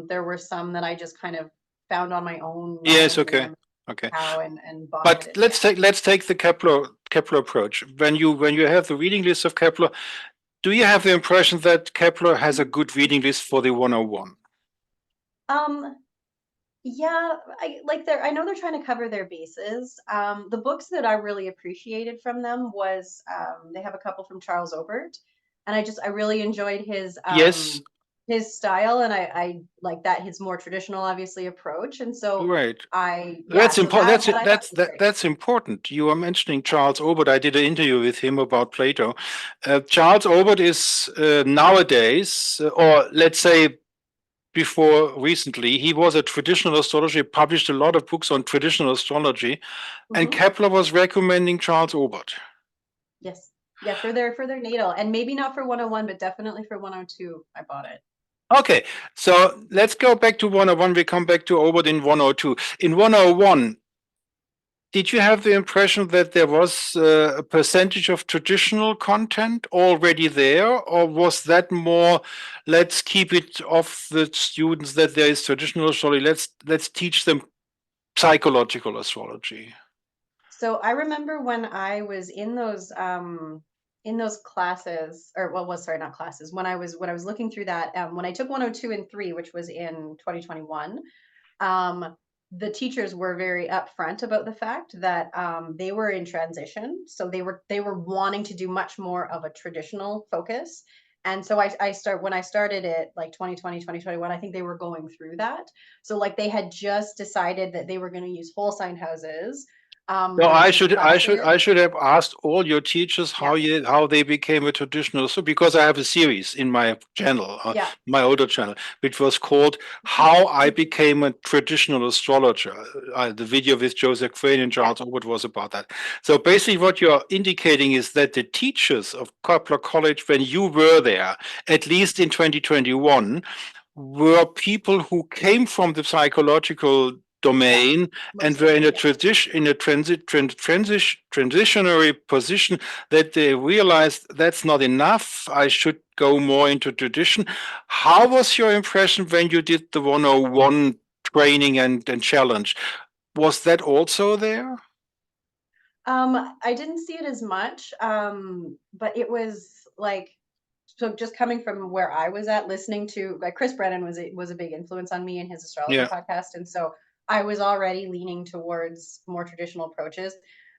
There were some that I just kind of found on my own. I Yes, don't even okay. remember Okay. how, and bought But it. And yeah. let's take the Kepler approach. When you have the reading list of Kepler, do you have the impression that Kepler has a good reading list for the 101? Um, yeah, I know they're trying to cover their bases. The books that I really appreciated from them was they have a couple from Charles Obert, and I really enjoyed Yes, his style, and I like that his more traditional, obviously, approach. And so right. yeah, That's so important. that I thought was great. That's important. You are mentioning Charles Obert. I did an interview with him about Plato. Charles Obert is nowadays, or let's say before recently, he was a traditional astrologer, published a lot of books on traditional astrology, and Hmm. Kepler was recommending Charles Obert. Yes. Yeah, for their natal, and maybe not for 101, but definitely for 102, I bought it. Okay, so let's go back to 101. We come back to Obert in 102. In 101, did you have the impression that there was a percentage of traditional content already there, or was that more, let's keep it off the students that there is traditional astrology, let's teach them psychological astrology? So I remember when I was in those classes, or well, was sorry, not classes. When I was looking through that, when I took 102 and 3, which was in 2021, the teachers were very upfront about the fact that they were in transition, so they were wanting to do much more of a traditional focus. And so when I started it, like 2020, 2021, I think they were going through that. So like they had just decided that they were going to use whole sign houses No, for these classes. I should have asked all your teachers Yeah, how they became a traditional. So because I have a series in my channel, yeah. my older channel, which was called "How I Became a Traditional Astrologer." The video with Joseph Crane and Yeah. Charles Obert was about that. So basically, what you're indicating is that the teachers of Kepler-College, when you were there, at least in 2021, were people who came from the psychological Yeah, domain and most were of in them, a yes. transitionary position, that they realized that's not enough. I should go more into tradition. How was your impression when you did the 101 training and challenge? Was that also there? I didn't see it as much, but it was like, so just coming from where I was at, listening to, like, Chris Brennan was a big influence on me in his astrology Yeah. podcast, and so I was already leaning towards more traditional approaches.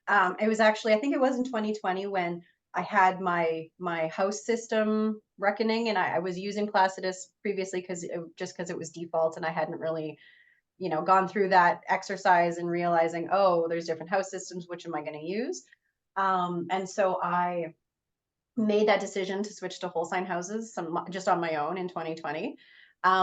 It was actually, I think it was in 2020 when I had my house system reckoning, and I was using Placidus previously because it was default, and I hadn't really gone through that exercise and realizing, oh, there's different house systems, which am I going to use? And so made that decision to switch to whole sign houses just on my own in 2020.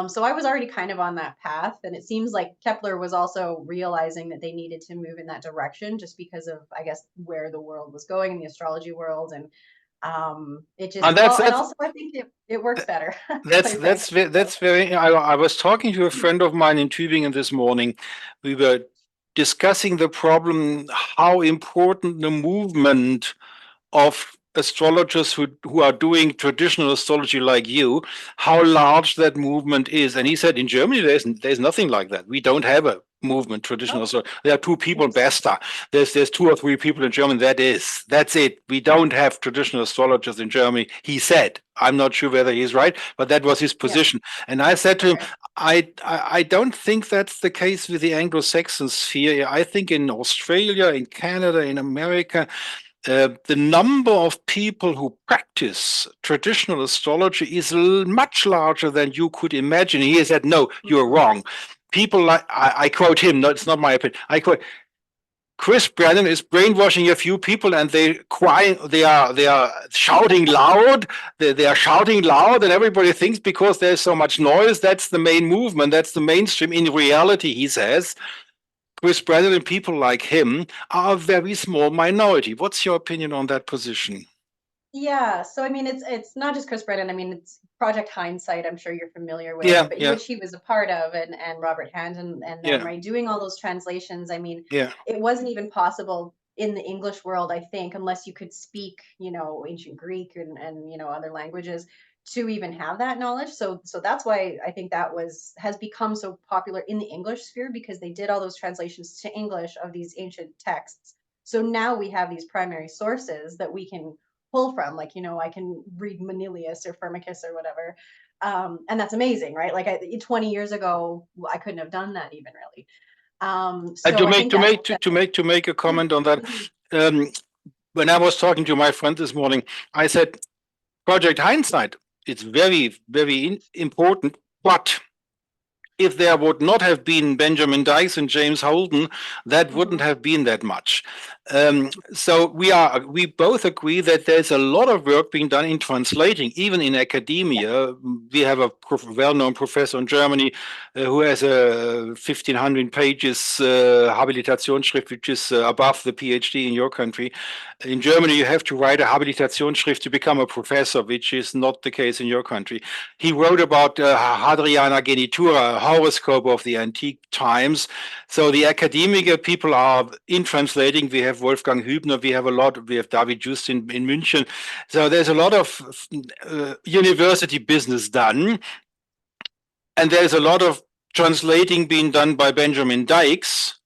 So I was already kind of on that path, and it seems like Kepler was also realizing that they needed to move in that direction just because of, I guess, where the world was going in the astrology world. And it just, And that's well, and that's also I think it works better, That's quite frankly. that's very. I was talking to a friend of mine in Tübingen this morning. We were discussing the problem how important the movement of astrologers who are doing traditional astrology like you, how large that movement is. And he said in Germany there's nothing like that. We don't have a movement traditional. Oh, So there are two people in interesting. Besta. There's two or three people in Germany. That's it. We don't have traditional astrologers in Germany. He said. I'm not sure whether he's right, but that was his Yeah. position. And I said to him, Okay. I don't think that's the case with the Anglo-Saxon sphere. I think in Australia, in Canada, in America, the number of people who practice traditional astrology is much larger than you could imagine. He said, "No, you're Mhm. wrong." People like I quote him. No, it's not my opinion. I quote Chris Brennan is brainwashing a few people, and they crying. They are shouting loud. They are shouting loud, and everybody thinks because there's so much noise, that's the main movement. That's the mainstream. In reality, he says, Chris Brennan and people like him are a very small minority. What's your opinion on that position? Yeah, so I mean, it's not just Chris Brennan. I mean, it's Project Hindsight. I'm sure you're familiar with, Yeah, but yeah, which he was a part of, and Robert Hand and them, yeah, right, doing all those translations. I mean, yeah. it wasn't even possible in the English world, I think, unless you could speak, ancient Greek and other languages to even have that knowledge. So that's why I think that has become so popular in the English sphere because they did all those translations to English of these ancient texts. So now we have these primary sources that we can pull from, like, I can read Manilius or Firmicus or whatever. And that's amazing, right? Like 20 years ago I couldn't have done that even, really. So To I make think to that's make to make to make a comment on that, Mhm. um, when I was talking to my friend this morning, I said Project Hindsight. It's very important, but if there would not have been Benjamin Dykes and James Holden, that wouldn't Mhm. have been that much. So we both agree that there's a lot of work being done in translating, even in Yeah. academia. We have a well-known professor in Germany who has a 1,500 pages Habilitationsschrift, which is above the PhD in your country. In Germany, you have to write a Habilitationsschrift to become a professor, which is not the case in your country. He wrote about Hadriana Genitura, a horoscope of the antique times. So the academic people are in translating. We have Wolfgang Hübner. We have David Just in München. So there's a lot of university business done. And there's a lot of translating being done by Benjamin Dykes.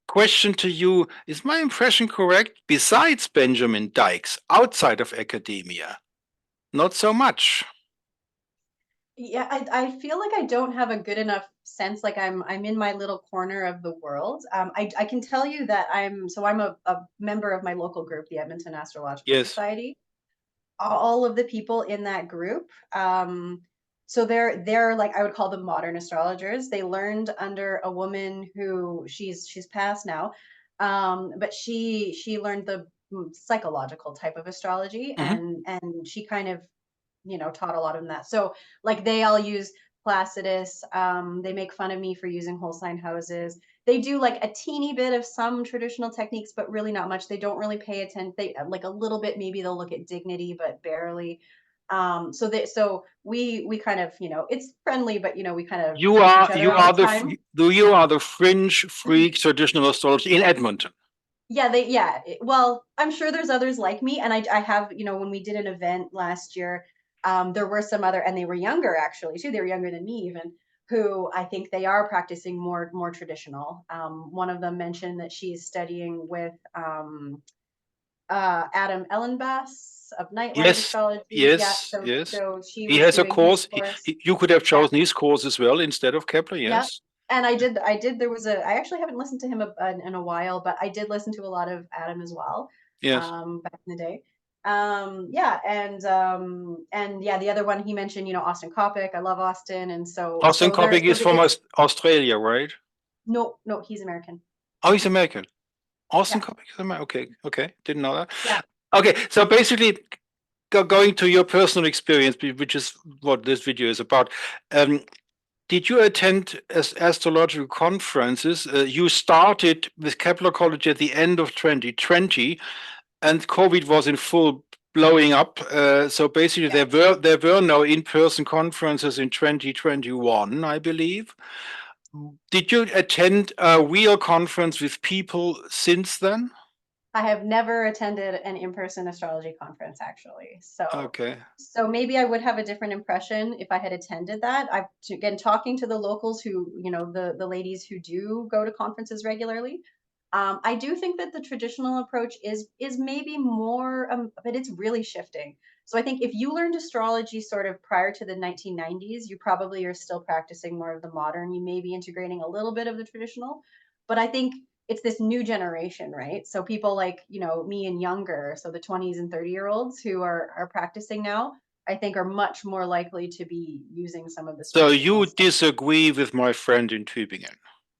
Question to you, is my impression correct? Besides Benjamin Dykes, outside of academia, not so much. Yeah, I feel like I don't have a good enough sense. Like I'm in my little corner of the world. I can tell you that I'm a member of my local group, the Edmonton Astrological Yes. Society. All of the people in that group, so they're like, I would call them modern astrologers. They learned under a woman who she's passed now, but she learned the psychological type of astrology, Mhm. and she kind of taught a lot of them that. So like they all use Placidus. They make fun of me for using whole sign houses. They do like a teeny bit of some traditional techniques, but really not much. They don't really pay attention. They like a little bit, maybe they'll look at dignity, but barely. So we kind of, it's friendly, but we kind of You help are each other you all the are the time. you are the fringe freak traditional astrology in Edmonton. Well, I'm sure there's others like me, and I have, when we did an event last year, there were some other, and they were younger actually too. They were younger than me even, who I think they are practicing more traditional. One of them mentioned that she's studying with Adam Ellenbass of Nightlight Yes, Astrology. Yeah, yes, so yes. so she He was has a doing his course. course. You could have Yeah, chosen his course as well instead of Kepler. yeah. Yes, And I did. I actually haven't listened to him in a while, but I did listen to a lot of Adam as well, yes. back in the day. Yeah, and yeah, the other one he mentioned, Austin Coppock. I love Austin, and so Austin so there Coppock so is from it's Australia, right? no, no, he's American. Oh, he's American. Austin Yeah, Coppock is American. Okay, okay. Didn't know that. yeah. Okay, so basically, going to your personal experience, which is what this video is about. Did you attend astrological conferences? You started with Kepler-College at the end of 2020, and COVID was in full blowing up. So basically, Yeah. there were no in-person conferences in 2021, I believe. Did you attend a real conference with people since then? I have never attended an in-person astrology conference, actually. Okay. So maybe I would have a different impression if I had attended that. I've again talking to the locals who, the ladies who do go to conferences regularly. I do think that the traditional approach is maybe more, but it's really shifting. So I think if you learned astrology sort of prior to the 1990s, you probably are still practicing more of the modern. You may be integrating a little bit of the traditional, but I think it's this new generation, right? So people like, me and younger, so the 20s and 30-year-olds who are practicing now, I think are much more likely to be using some of this So traditional you stuff. disagree with my friend in Tübingen?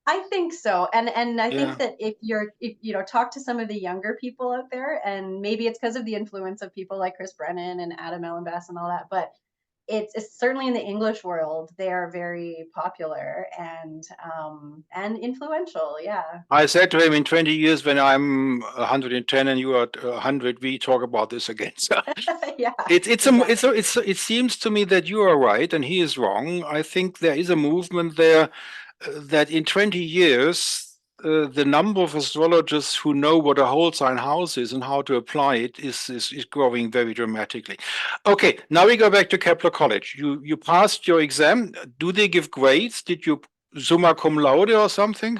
I think so. And I think Yeah. that if talk to some of the younger people out there, and maybe it's because of the influence of people like Chris Brennan and Adam Ellenbass and all that, but it's certainly in the English world, they are very popular and influential. Yeah. I said to him, in 20 years, when I'm 110 and you are 100, we talk about this again. So Yeah, it's exactly. it seems to me that you are right and he is wrong. I think there is a movement there that in 20 years, the number of astrologers who know what a whole sign house is and how to apply it is growing very dramatically. Okay, now we go back to Kepler-College. You passed your exam. Do they give grades? Did you summa cum laude or something?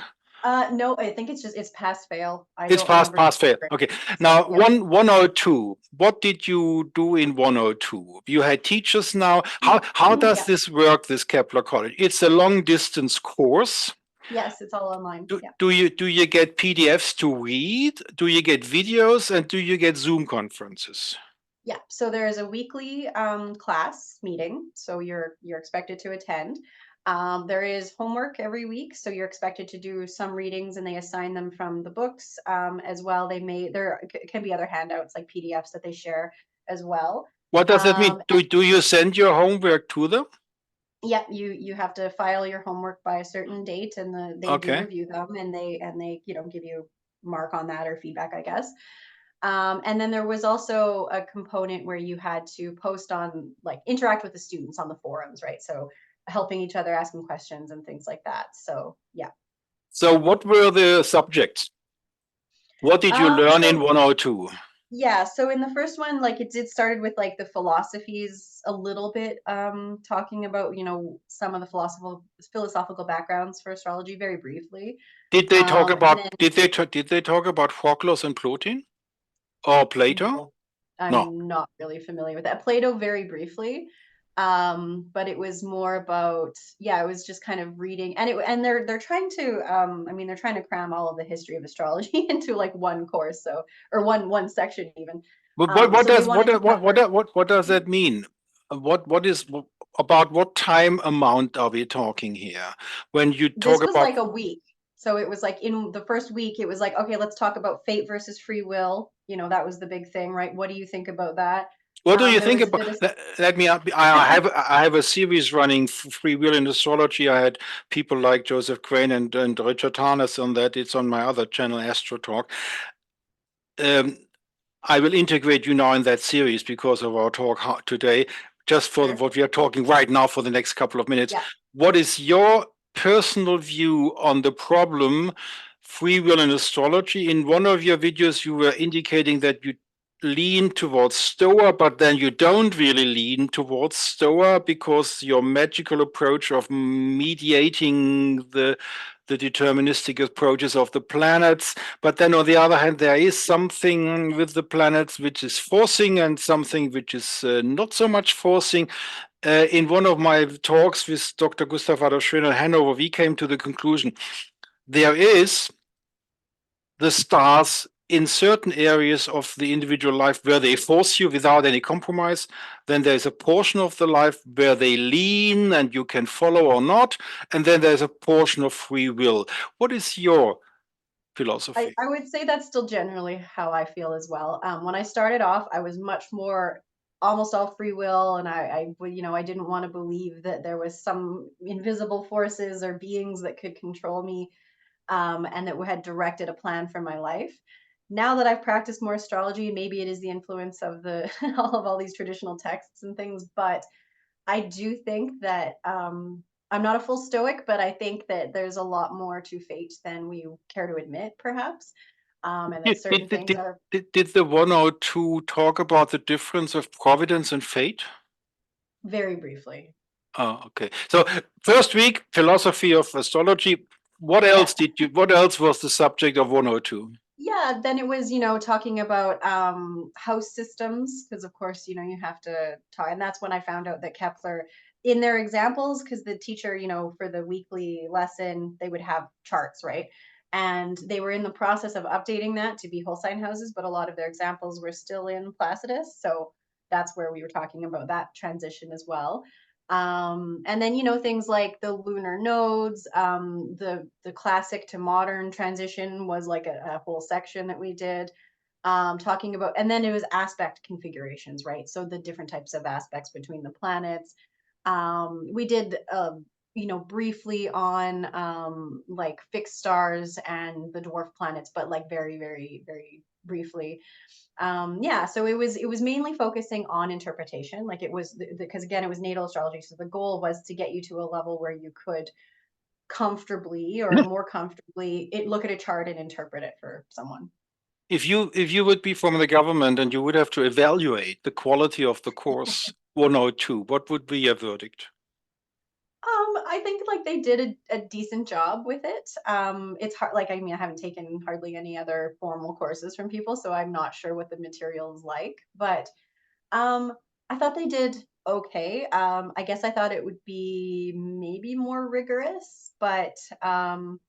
No, I think it's pass fail. I It's don't pass, remember. pass, fail. Okay. So Now, yeah. 102. What did you do in 102? You had teachers now. How does Yeah. this work, this Kepler-College? It's a long distance course. Yes, it's all online. Yeah. Do you get PDFs to read? Do you get videos? And do you get Zoom conferences? Yeah. So there is a weekly class meeting, so you're expected to attend. There is homework every week, so you're expected to do some readings, and they assign them from the books as well. There can be other handouts like PDFs that they share as well. What does that mean? Um, Do you send your homework to them? yeah, you have to file your homework by a certain date, and they do Okay. review them, and they give you mark on that or feedback, I guess. And then there was also a component where you had to post on, like, interact with the students on the forums, right? So helping each other, asking questions and things like that. So yeah. So what were the subjects? What did you learn in So 102? yeah, so in the first one, like it started with like the philosophies a little bit, talking about, some of the philosophical backgrounds for astrology very briefly. And then Did they talk about Foclos and Plotin or Plato? no, No. I'm not really familiar with that. Plato very briefly. But it was more about, yeah, it was just kind of reading, and they're trying to, they're trying to cram all of the history of astrology into like one course, so, or one section even. But So they wanted to cover. what does that mean? What is about what time amount are we talking here when you This talk was about like a week. So it was like in the first week, it was like, okay, let's talk about fate versus free will. That was the big thing, right? What do you think about that? what do you There think was a about bit of. let me I have a series running free will in astrology. I had people like Joseph Crane and Richard Harness on that. It's on my other channel, Astro Talk. Um, I will integrate you now in that series because of our talk today, just for Sure. what we are talking right now for the next couple of minutes. Yeah. What is your personal view on the problem free will in astrology? In one of your videos, you were indicating that you lean towards Stoa, but then you don't really lean towards Stoa because your magical approach of mediating the deterministic approaches of the planets. But then on the other hand, there is something with the planets which is forcing and something which is not so much forcing. In one of my talks with Dr. Gustav Adolf Schön in Hanover, we came to the conclusion there is the stars in certain areas of the individual life where they force you without any compromise. Then there's a portion of the life where they lean and you can follow or not. And then there's a portion of free will. What is your philosophy? I would say that's still generally how I feel as well. When I started off, I was much more almost all free will, and I didn't want to believe that there was some invisible forces or beings that could control me, and that had directed a plan for my life. Now that I've practiced more astrology, maybe it is the influence of the all these traditional texts and things, but I do think that I'm not a full stoic, but I think that there's a lot more to fate than we care to admit, perhaps, and that Did, certain did, the- things did, are did the 102 talk about the difference of providence and fate? very briefly. Oh, okay. So first week, philosophy of astrology. What Yeah. else what else was the subject of 102? Yeah, then it was, talking about house systems, because of course, you have to talk. And that's when I found out that Kepler, in their examples, because the teacher, for the weekly lesson, they would have charts, right? And they were in the process of updating that to be whole sign houses, but a lot of their examples were still in Placidus. So that's where we were talking about that transition as well. And then things like the lunar nodes, the classic to modern transition was like a whole section that we did, talking about. And then it was aspect configurations, right? So the different types of aspects between the planets. We did briefly on like fixed stars and the dwarf planets, but like very very very briefly. Yeah, so it was mainly focusing on interpretation. Like it was because again it was natal astrology, so the goal was to get you to a level where you could comfortably or more comfortably look at a chart and interpret it for someone. If you would be from the government and you would have to evaluate the quality of the course 102, what would be your verdict? I think like they did a decent job with it. It's hard, like I mean, I haven't taken hardly any other formal courses from people, so I'm not sure what the material is like, but Um, I thought they did okay. I guess I thought it would be maybe more rigorous, but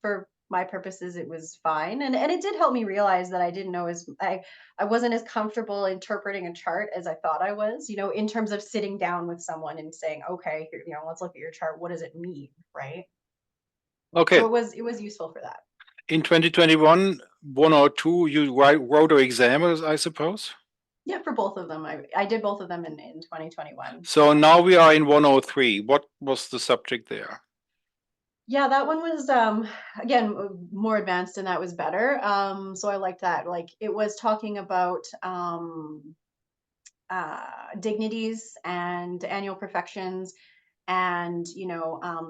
for my purposes, it was fine. And it did help me realize that I didn't know I wasn't as comfortable interpreting a chart as I thought I was, in terms of sitting down with someone and saying, okay, here, let's look at your chart. What does it mean? Right. So Okay, it was useful for that. in 2021, 102, you wrote an exam, I suppose. Yeah, for both of them. I did both of them in 2021. So now we are in 103. What was the subject there? Yeah, that one was again more advanced and that was better. So I liked that. Like it was talking about dignities and annual perfections and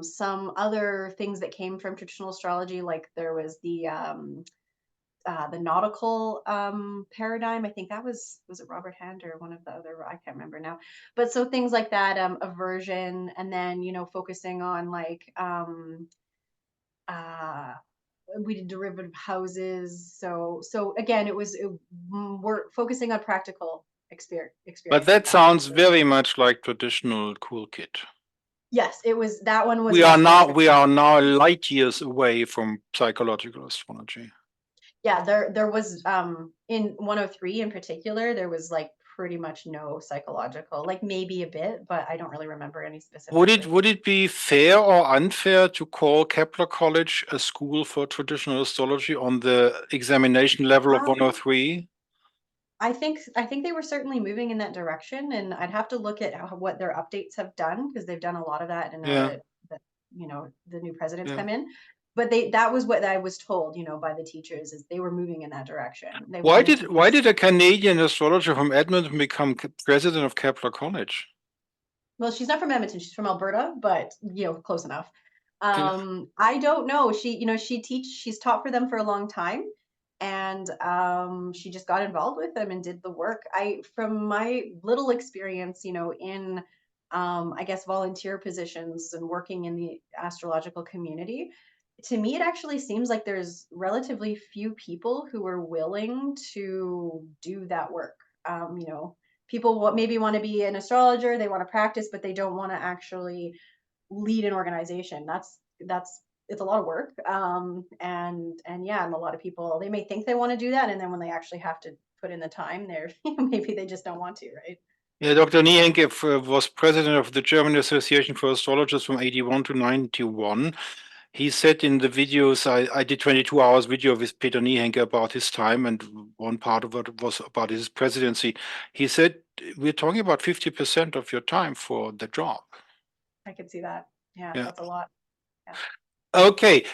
some other things that came from traditional astrology. Like there was the nautical paradigm. I think that was it Robert Hand or one of the other, I can't remember now. But so things like that, aversion, and then focusing on like uh we did derivative houses. So again we're focusing on practical But experience with that that. sounds very much like traditional cool kit. Yes, that one was We are much more now we traditional. are now light years away from psychological astrology. Yeah, there was in 103 in particular, there was like pretty much no psychological, like maybe a bit, but I don't really remember any Would it specifically. would it be fair or unfair to call Kepler-College a school for traditional astrology on the examination level of um 103? I think they were certainly moving in that direction, and I'd have to look at what their updates have done because they've done a lot of that, and now Yeah, that the new president's yeah. come in. But that was what I was told, by the teachers, is they were moving in that direction. They Why wanted did to be why did a Canadian astrologer from Edmonton become president of Kepler-College? well, she's not from Edmonton, she's from Alberta, but close enough. Okay. I don't know. She's taught for them for a long time, and she just got involved with them and did the work. From my little experience, in I guess volunteer positions and working in the astrological community, to me it actually seems like there's relatively few people who are willing to do that work. People maybe want to be an astrologer, they want to practice, but they don't want to actually lead an organization. That's it's a lot of work. And yeah, and a lot of people, they may think they want to do that, and then when they actually have to put in the time, they're maybe they just don't want to, right? Yeah, Dr. Niehenke was president of the German Association for Astrologers from 81 to 91. he said in the videos, I did 22 hours video with Peter Niehenke about his time, and one part of it was about his presidency. He said, we're talking about 50% of your time for the job. I could see that. Yeah, Yeah. that's a lot. Yeah. Okay.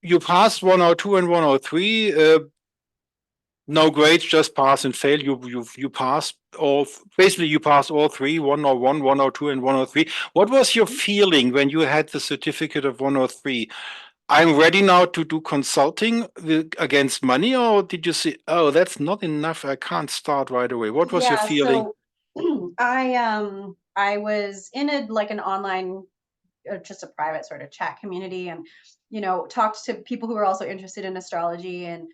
You passed 102 and 103. No grades, just pass and fail. You passed all. Basically, you passed all three: 101, 102, and 103. What was your feeling when you had the certificate of 103? I'm ready now to do consulting against money, or did you say, oh, that's not enough, I can't start right away? What was your Yeah, feeling? so I was in a like an online just a private sort of chat community, and talked to people who were also interested in astrology. And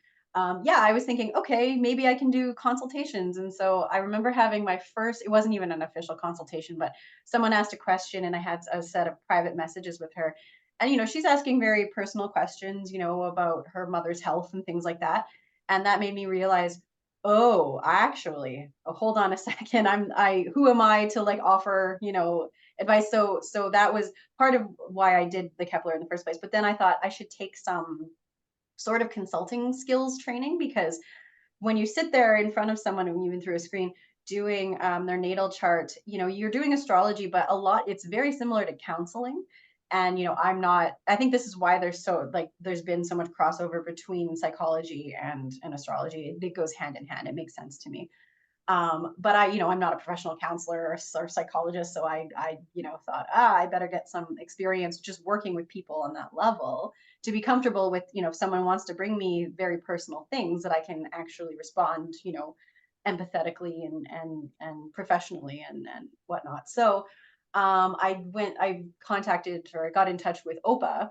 yeah, I was thinking, okay, maybe I can do consultations. And so I remember having my first, it wasn't even an official consultation, but someone asked a question and I had a set of private messages with her. And she's asking very personal questions, about her mother's health and things like that. And that made me realize, oh, actually, hold on a second, who am I to like offer advice? So that was part of why I did the Kepler in the first place. But then I thought I should take some sort of consulting skills training, because when you sit there in front of someone and even through a screen doing their natal chart, you're doing astrology, but a lot, it's very similar to counseling. And I think this is why there's been so much crossover between psychology and astrology. It goes hand in hand. It makes sense to me. But I'm not a professional counselor or psychologist, so I thought, I better get some experience just working with people on that level to be comfortable with, if someone wants to bring me very personal things, that I can actually respond, empathetically and professionally and whatnot. So I contacted or got in touch with OPA,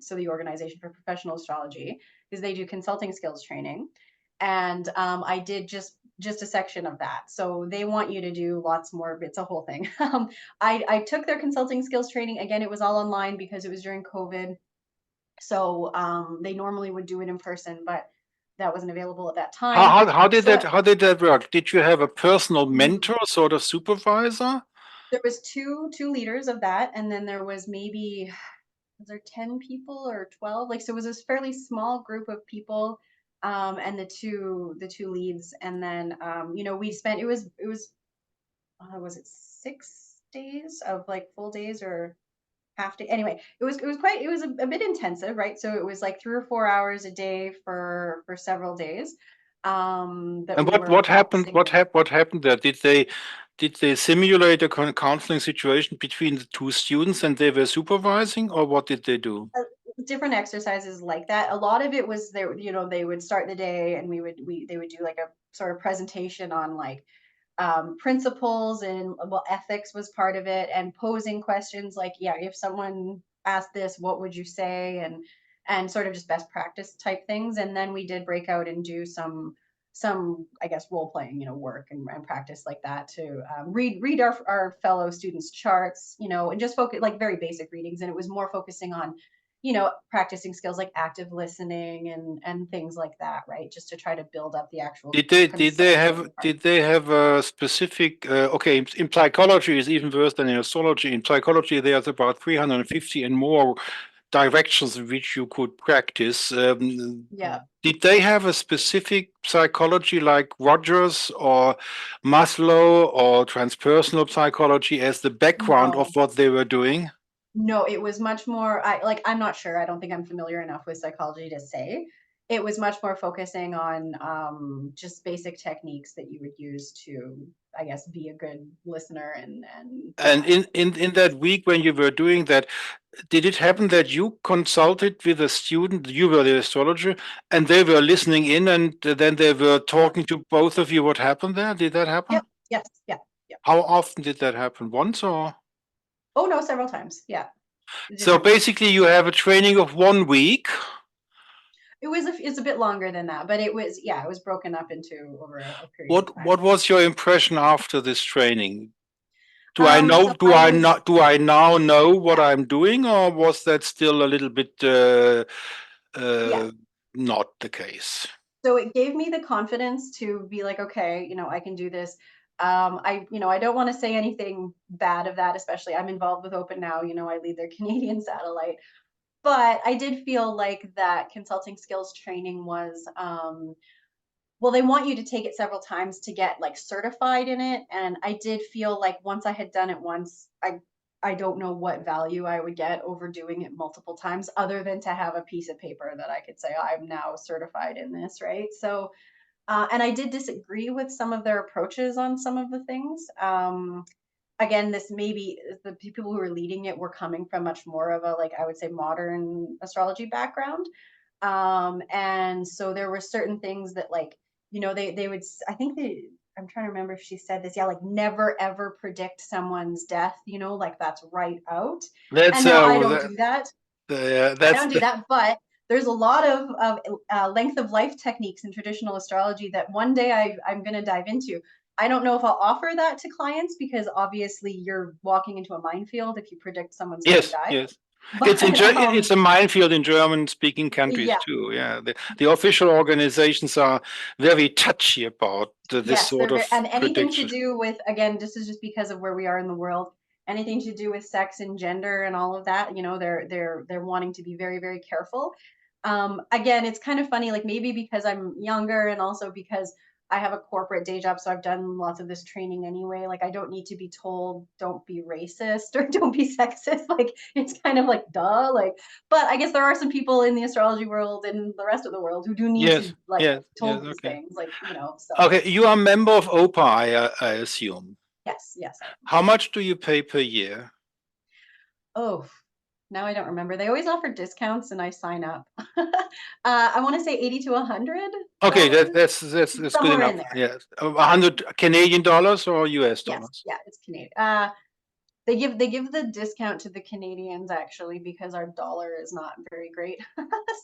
so the Organization for Professional Astrology, because they do consulting skills training. And I did just a section of that. So they want you to do lots more. It's a whole thing. I took their consulting skills training. Again, it was all online because it was during COVID. So they normally would do it in person, but that wasn't available at that How, time. how, how did So that how did that work? Did you have a personal mm, mentor, sort of supervisor? there was two leaders of that, and then there was maybe, was there 10 people or 12? Like, so it was this fairly small group of people, and the two leads. And then we spent, was it 6 days of like full days or half day? Anyway, it was a bit intensive, right? So it was like 3 or 4 hours a day for several days, that And we what were what happened? practicing. What happened there? Did they simulate a counseling situation between the two students and they were supervising, or what did they do? Different exercises like that. A lot of it was there, they would start the day and they would do like a sort of presentation on like principles, and well, ethics was part of it, and posing questions like, yeah, if someone asked this, what would you say? And sort of just best practice type things. And then we did break out and do some I guess role playing, work and practice like that, to read our fellow students charts, and just focus like very basic readings. And it was more focusing on practicing skills like active listening and things like that, right? Just to try to build up the actual Did they did they have consulting part. did they have a specific okay, in psychology is even worse than in astrology. In psychology, there's about 350 and more directions in which you could practice. Yeah. Did they have a specific psychology like Rogers or Maslow or transpersonal psychology as the background of No, what they were doing? no, it was much more, I'm not sure. I don't think I'm familiar enough with psychology to say. It was much more focusing on just basic techniques that you would use to, I guess, be a good listener and And yeah. in that week when you were doing that, did it happen that you consulted with a student, you were the astrologer, and they were listening in, and then they were Yeah. talking to both of you? What happened there? Did that happen? Yep. Yes. Yeah. Yeah. How often did that happen? Once or? Oh no, several times. Yeah. So Different ones. basically, you have a training of 1 week. It's a bit longer than that, but it was broken up into over a period of What time. was your impression after this training? Do I So know? Do I I was, not? Do I now know what yeah, I'm doing, or was that still a little bit yeah. uh, not the case? So it gave me the confidence to be like, okay, I can do this. I don't want to say anything bad of that, especially I'm involved with Open now. I lead their Canadian satellite. But I did feel like that consulting skills training was, well, they want you to take it several times to get like certified in it. And I did feel like once I had done it once, I don't know what value I would get over doing it multiple times, other than to have a piece of paper that I could say I'm now certified in this, right? So, and I did disagree with some of their approaches on some of the things. Again, this maybe the people who were leading it were coming from much more of a, like, I would say, modern astrology background. And so there were certain things that, like, they would, I think they, I'm trying to remember if she said this, yeah, like never ever predict someone's death, like that's right out. And That's now I don't do that. I that's don't do that, but there's a lot of length of life techniques in traditional astrology that one day I'm going to dive into. I don't know if I'll offer that to clients because obviously you're walking into a minefield if you predict someone's going to yes, die. yes. But It's a minefield in German-speaking countries yeah, too. Yeah, the official organizations are very touchy about this yes, sort of and anything to prediction. do with, again, this is just because of where we are in the world. Anything to do with sex and gender and all of that, they're wanting to be very, very careful. Again, it's kind of funny, like maybe because I'm younger and also because I have a corporate day job, so I've done lots of this training anyway. Like I don't need to be told don't be racist or don't be sexist. Like it's kind of like duh. Like, but I guess there are some people in the astrology world and the rest of the world who do need to Yes, like yes, yes. told these Okay. things, like so. Okay, you are a member of OPA, I assume. Yes, yes, I am. How much do you pay per year? Oh, now I don't remember. They always offer discounts and I sign up. I want to say 80 to Okay, $100, that's good somewhere in enough. there. Yes, Yeah. 100 Canadian dollars or US Yes, dollars? yeah, it's Canadian. They give the discount to the Canadians actually because our dollar is not very great.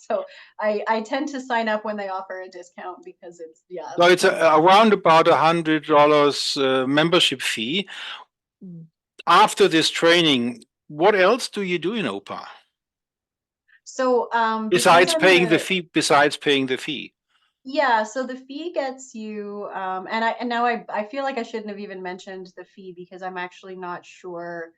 So I tend to sign up when they offer a discount because it's, yeah, So the it's Canadian. around about $100 membership fee. After this training, what else do you do in OPA So because I'm a Besides paying the fee? yeah, so the fee gets you, and now I feel like I shouldn't have even mentioned the fee because I'm actually not sure.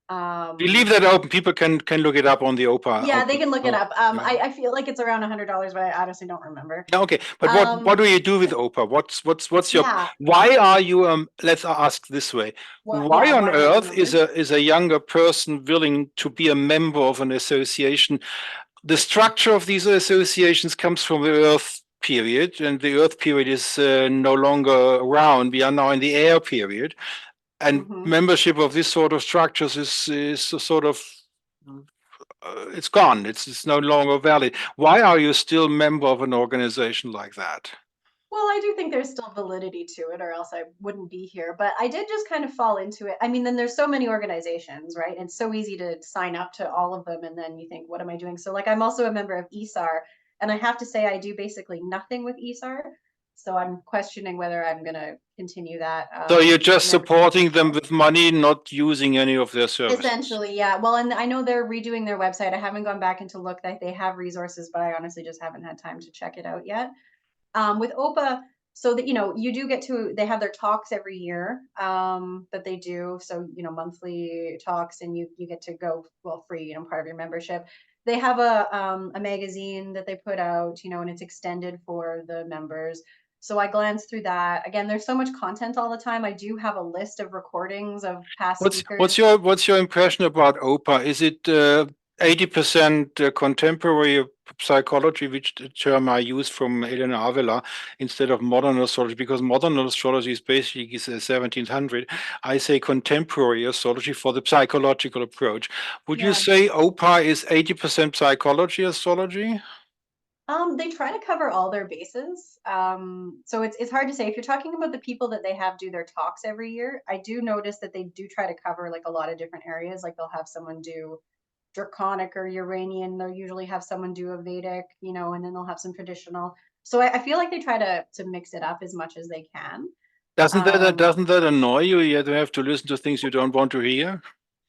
We leave Um, that open. People can look it up on the OPA. yeah, they can look it Oh, up. yeah. I feel like it's around $100, but I honestly don't remember. Yeah, okay, but what Um, do you do with OPA? What's your yeah, why are you let's ask this way. Why on why am I a earth member? is a younger person willing to be a member of an association? The structure of these associations comes from the Earth period, and the Earth period is no longer around. We are now in the air period, and Hmm. membership of this sort of structures is sort of it's gone. It's no longer valid. Why are you still member of an organization like that? Well, I do think there's still validity to it, or else I wouldn't be here. But I did just kind of fall into it. I mean, then there's so many organizations, right? And it's so easy to sign up to all of them, and then you think, what am I doing? So, like, I'm also a member of ESAR, and I have to say, I do basically nothing with ESAR. So I'm questioning whether I'm going to continue that So you're just membership supporting them myself. with money, not using any of their services. Essentially, yeah. Well, and I know they're redoing their website. I haven't gone back into look that they have resources, but I honestly just haven't had time to check it out yet. With OPA, so that you do get to, they have their talks every year that they do. So monthly talks, and you get to go, well, free, part of your membership. They have a magazine that they put out, and it's extended for the members. So I glanced through that. Again, there's so much content all the time. I do have a list of recordings of past speakers. What's your impression about OPA? Is it 80% contemporary psychology, which the term I use from Elena Avila, instead of modern astrology? Because modern astrology is basically 1700. I say contemporary astrology for the psychological approach. Would you Yeah. say OPA is 80% psychology astrology? They try to cover all their bases. So it's hard to say. If you're talking about the people that they have do their talks every year, I do notice that they do try to cover like a lot of different areas. Like they'll have someone do Draconic or Uranian. They'll usually have someone do a Vedic, and then they'll have some traditional. So I feel like they try to mix it up as much as they can. Um, Doesn't that annoy you? You have to listen to things you don't want to hear.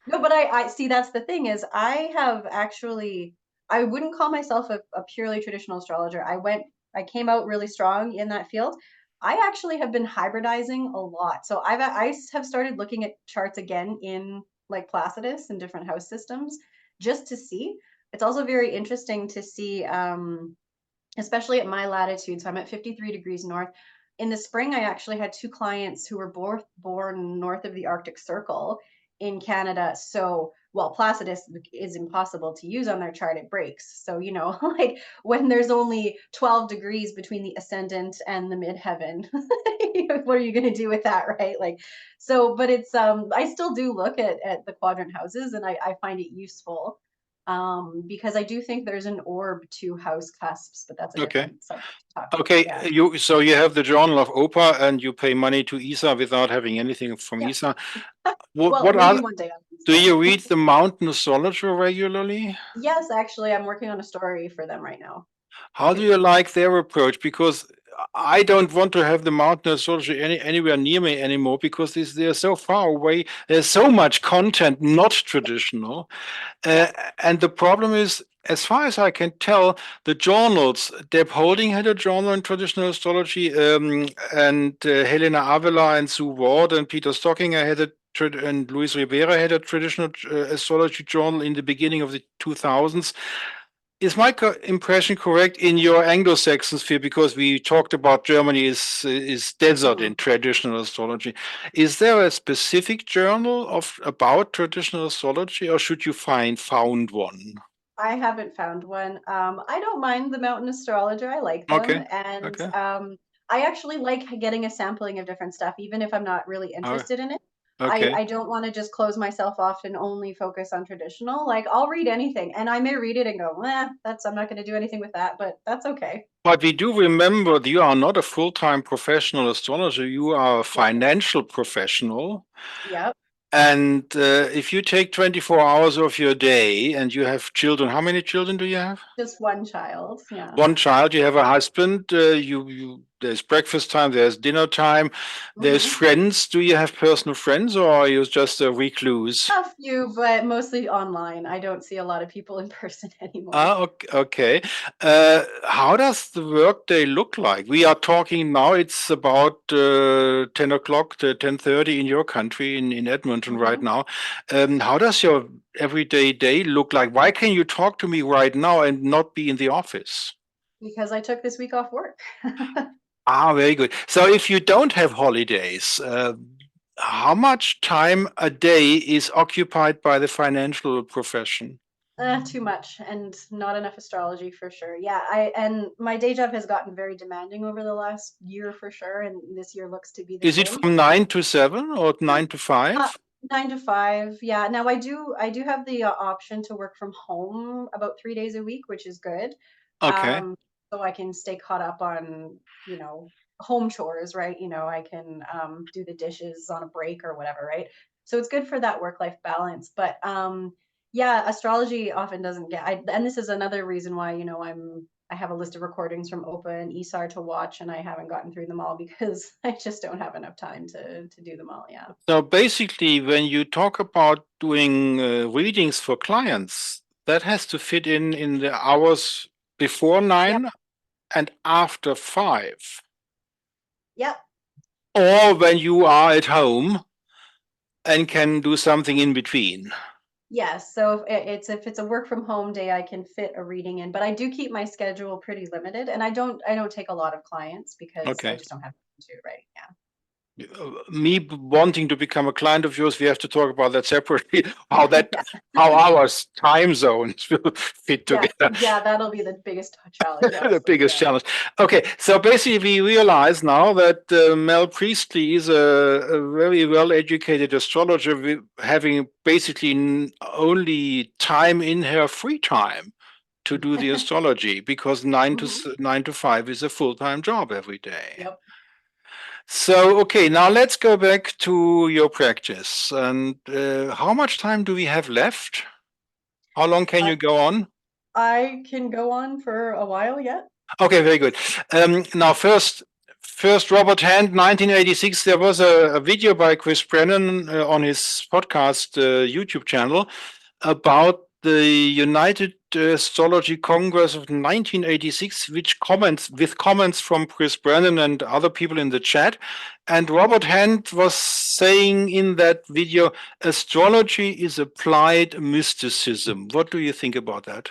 No, but I see that's the thing is I have actually, I wouldn't call myself a purely traditional astrologer. I came out really strong in that field. I actually have been hybridizing a lot. So I have started looking at charts again in like Placidus and different house systems just to see. It's also very interesting to see, especially at my latitude. So I'm at 53 degrees north. In the spring, I actually had two clients who were both born north of the Arctic Circle in Canada. So, well, Placidus is impossible to use on their chart, it breaks. So, you know, like when there's only 12 degrees between the ascendant and the midheaven, what are you going to do with that, right? Like, so, but it's, I still do look at the quadrant houses, and I find it useful, because I do think there's an orb to house cusps, but that's a Okay. different subject to talk about. Okay, Yeah. so you have the Journal of Opa, and you pay money to ESA without having anything from Yeah. ESA. Well, maybe one day. Do you read the Mountain Astrologer regularly? Yes, actually, I'm working on a story for them right now. How do you like their approach? Because I don't want to have the Mountain Astrologer anywhere near me anymore, because they're so far away. There's so much content not traditional. Yeah. And the problem is, as far as I can tell, the journals, Deb Holding had a journal in traditional astrology, and Helena Avila and Sue Ward and Peter Stockinger had and Luis Rivera had a traditional astrology journal in the beginning of the 2000s. Is my impression correct in your Anglo-Saxon sphere? Because we talked about Germany is desert in traditional astrology. Is there a specific journal about traditional astrology, or should you found one? I haven't found one. I don't mind the Mountain Astrologer. I like them, Okay. and Okay. I actually like getting a sampling of different stuff, even if I'm not really interested in it. Okay. I don't want to just close myself off and only focus on traditional. Like, I'll read anything, and I may read it and go, I'm not going to do anything with that, but that's okay. But we do remember that you are not a full-time professional astrologer. You are a Yep. financial professional. Yep. And if you take 24 hours of your day and you have children, how many children do you have? Just one child. Yeah. One child, you have a husband, there's breakfast time, there's dinner time, there's friends. Do you have personal friends, or are you just a recluse? A few, but mostly online. I don't see a lot of people in person anymore. Okay. How does the workday look like? We are talking now, it's about 10 o'clock to 10:30 in your country, in Edmonton right now. How does your everyday day look like? Why can you talk to me right now and not be in the office? Because I took this week off work. Very good. So if you don't have holidays, how much time a day is occupied by the financial profession? Too much, and not enough astrology for sure. Yeah, and my day job has gotten very demanding over the last year for sure, and this year looks to be the Is it same. from 9 to 7 or 9 to 5? 9 to 5. Yeah. Now I do have the option to work from home about 3 days a week, which is good. Okay. So I can stay caught up on, home chores, right? I can do the dishes on a break or whatever, right? So it's good for that work-life balance. But yeah, astrology often doesn't get. And this is another reason why, I have a list of recordings from OPA and ESAR to watch, and I haven't gotten through them all because I just don't have enough time to do them all. Yeah. So basically, when you talk about doing readings for clients, that has to fit in the hours before Yep. 9 and after 5, Yep. or when you are at home and can do something in between. Yes. So if it's a work from home day, I can fit a reading in, but I do keep my schedule pretty limited, and I don't take a lot of clients because I Okay. just don't have time to, right? Yeah. Me wanting to become a client of yours, we have to talk about that separately. How Yeah. our time zones will fit Yeah. together. Yeah. That'll be the biggest challenge, The honestly. biggest Yeah. challenge. Okay, so basically we realize now that Mel Priestley is a very well-educated astrologer, having basically only time in her free time to do the astrology, because 9 to 5 is a full-time job every day. Yep. So, okay, now let's go back to your practice. And how much time do we have left? How long can Uh, you go on? I can go on for a while yet. Okay, very good. Now, first Robert Hand, 1986. There was a video by Chris Brennan on his podcast YouTube channel about the United Astrology Congress of 1986, which comments from Chris Brennan and other people in the chat. And Robert Hand was saying in that video, astrology is applied mysticism. What do you think about that?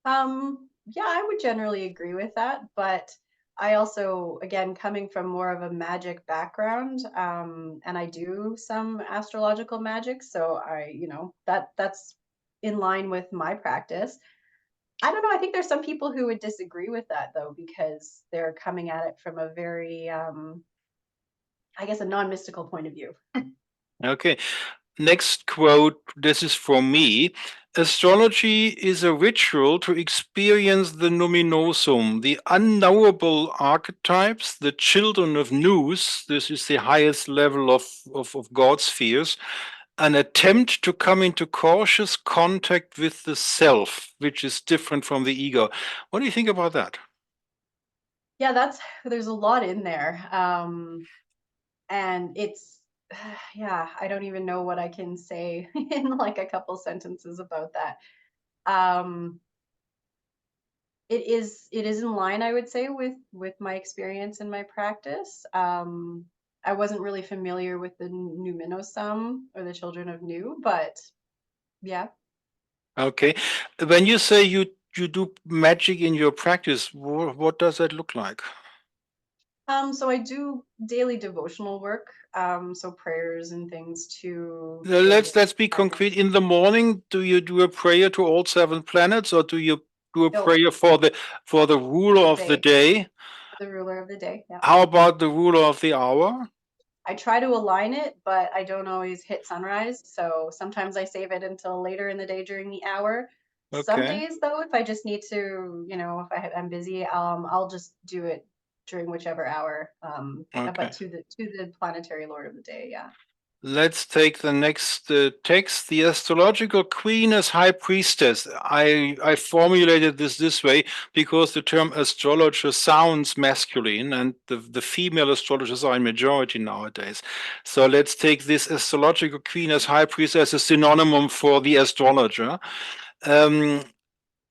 Yeah, I would generally agree with that, but I also, again, coming from more of a magic background, and I do some astrological magic, so that's in line with my practice. I don't know. I think there's some people who would disagree with that though, because they're coming at it from a very, I guess, a non-mystical point of view. Okay. Next quote, this is from me. Astrology is a ritual to experience the numinosum, the unknowable archetypes, the children of Nous. This is the highest level of God spheres. An attempt to come into cautious contact with the self, which is different from the ego. What do you think about that? Yeah, there's a lot in there. And it's, yeah, I don't even know what I can say in like a couple sentences about that. Um, it is in line, I would say, with my experience and my practice. I wasn't really familiar with the Numinosum or the Children of Nu, but yeah. Okay. When you say you do magic in your practice, what does that look like? So I do daily devotional work, so prayers and things to Let's be my guide. concrete. In the morning, do you do a prayer to all seven planets, or do you do a No, prayer for the ruler the of the day, day? the ruler of the day. Yeah. How about the ruler of the hour? I try to align it, but I don't always hit sunrise. So sometimes I save it until later in the day during the hour. Some Okay, days, though, if I just need to, if I'm busy, I'll just do it during whichever hour. But okay. to the planetary lord of the day, yeah. Let's take the next text. The astrological queen as high priestess. I formulated this way because the term astrologer sounds masculine, and the female astrologers are in majority nowadays. So let's take this astrological queen as high priestess as a synonym for the astrologer. Um,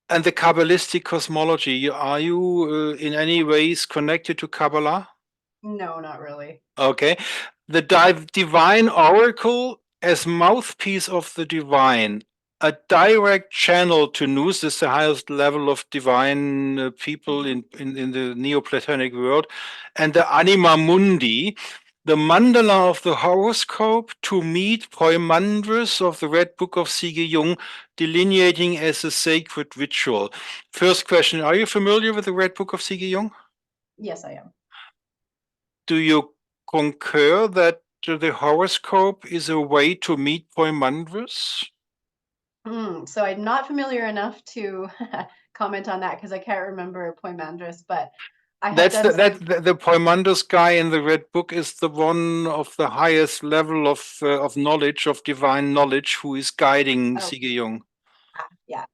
and the Kabbalistic cosmology. Are you in any ways connected to Kabbalah? No, not really. Okay. The divine oracle as mouthpiece of the divine, a direct channel to Nous is the highest level of divine people Hmm. in the Neoplatonic world, and the anima mundi, the mandala of the horoscope to meet Poimandres of the Red Book of Sige Jung, delineating as a sacred ritual. First question, are you familiar with the Red Book of Sige Jung? Yes, I am. Do you concur that the horoscope is a way to meet Poimandres? So I'm not familiar enough to comment on that because I can't remember Poimandres, but I have done some. The Poimandres guy in the Red Book is the one of the highest level of knowledge, of divine knowledge, who is guiding Oh, Sige Jung. yeah.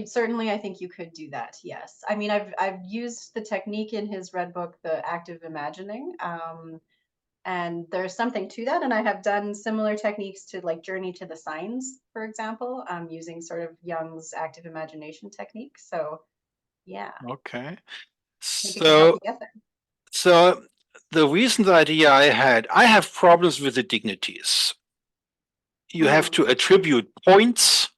Certainly, I think you could do that. Yes. I mean, I've used the technique in his red book, the active imagining, and there's something to that. And I have done similar techniques to like Journey to the Signs, for example, using sort of Jung's active imagination technique. So yeah, I Okay. think it could help So, you get there. so the recent idea I have problems with the dignities. You have Mm, to attribute points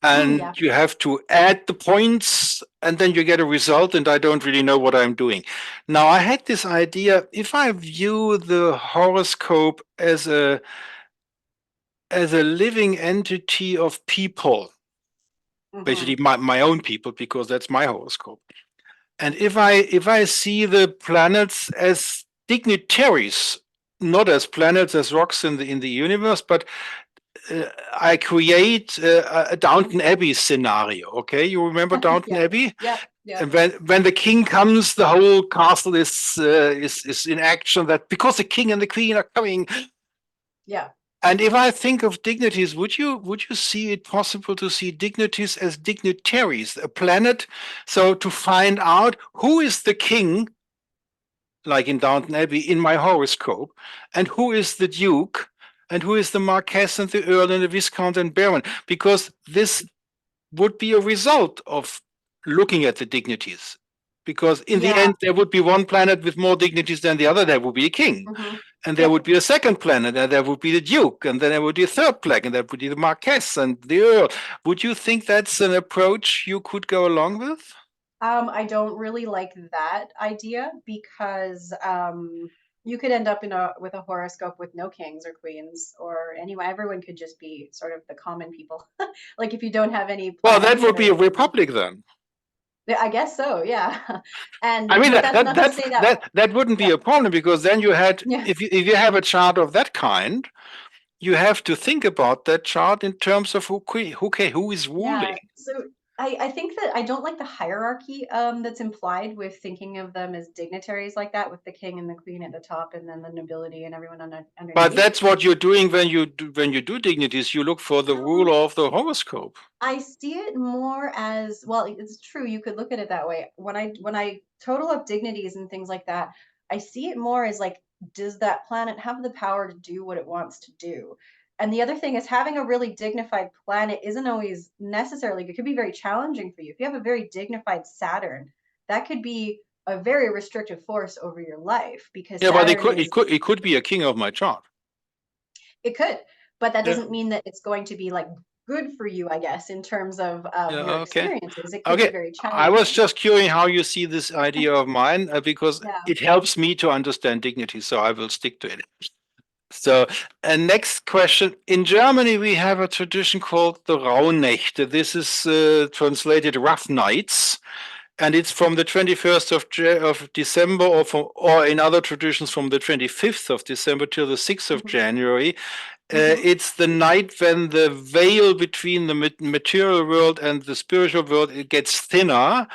and yeah. you have to add the points and then you get a result, and I don't really know what I'm doing. Now, I had this idea, if I view the horoscope as a living entity of people, basically Hmm. my own people, because that's my horoscope. And if I see the planets as dignitaries, not as planets, as rocks in the universe, but I create a Downton Abbey scenario. Okay, you remember Downton Yeah. Abbey? Yeah. Yeah. And when the king comes, the whole castle is in action. That because the king and the queen are coming. Yeah. And if I think of dignities, would you see it possible to see dignities as dignitaries, a planet? So to find out who is the king, like in Downton Abbey, in my horoscope, and who is the duke, and who is the Marquess and the Earl and the Viscount and Baron, because this would be a result of looking at the dignities. Because in the Yeah. end, there would be one planet with more dignities than the other. There would be a king. Hmm. And there Yep. would be a second planet, and there would be the Duke, and then there would be a third planet, and there would be the Marquess and the Earl. Would you think that's an approach you could go along with? I don't really like that idea because you could end up in a with a horoscope with no kings or queens or anyone. Everyone could just be sort of the common people. Like if you don't have any Well, that planets would that be a are, republic then. yeah, I guess so, yeah. I And mean but that that's that not to that say that, that wouldn't be yeah, a problem because then you had yeah. if you have a chart of that kind, you have to think about that chart in terms of who is Yeah. ruling. So I think that I don't like the hierarchy that's implied with thinking of them as dignitaries like that, with the king and the queen at the top and then the nobility and everyone But underneath. that's what you're doing when you do dignities. You look for the Um, ruler of the horoscope. I see it more as, well, it's true, you could look at it that way. When I total up dignities and things like that, I see it more as like, does that planet have the power to do what it wants to do? And the other thing is having a really dignified planet isn't always necessarily, it could be very challenging for you. If you have a very dignified Saturn, that could be a very restrictive force over your life because Yeah, but Saturn is, it could be a king of my chart. it could, but that Yeah, doesn't mean that it's going to be like good for you, I guess, in terms yeah, of your okay. experiences. It could be Okay, very I was challenging. just curious how you see this idea of mine because Yeah. it helps me to understand dignity, so I will stick to it. So, next question. In Germany, we have a tradition called the Rauhnächte. This is translated rough nights, and it's from the 21st of December, or in other traditions, from the 25th of December till the 6th of Hmm. January. Hmm. It's the night when the veil between the material world and the spiritual world it gets thinner,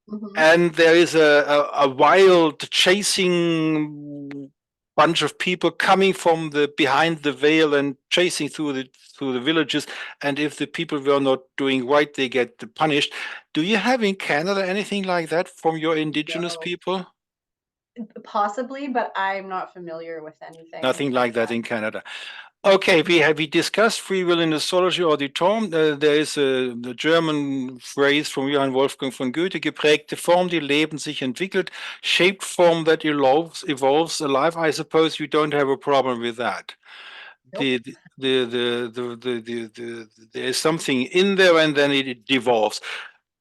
Hmm. and there is a wild chasing bunch of people coming from the behind the veil and chasing through the villages. And if the people were not doing right, they get punished. Do you have in Canada anything like that from your indigenous No, people? possibly, but I'm not familiar with anything Nothing like like that that. in Canada. Okay, we discussed free will in Astrology Auditorium. There is a German phrase from Johann Wolfgang von Goethe, geprägte Form, die Leben sich entwickelt, shaped form that evolves alive. I suppose you don't have a problem with that. Nope. There is something in there and then it devolves.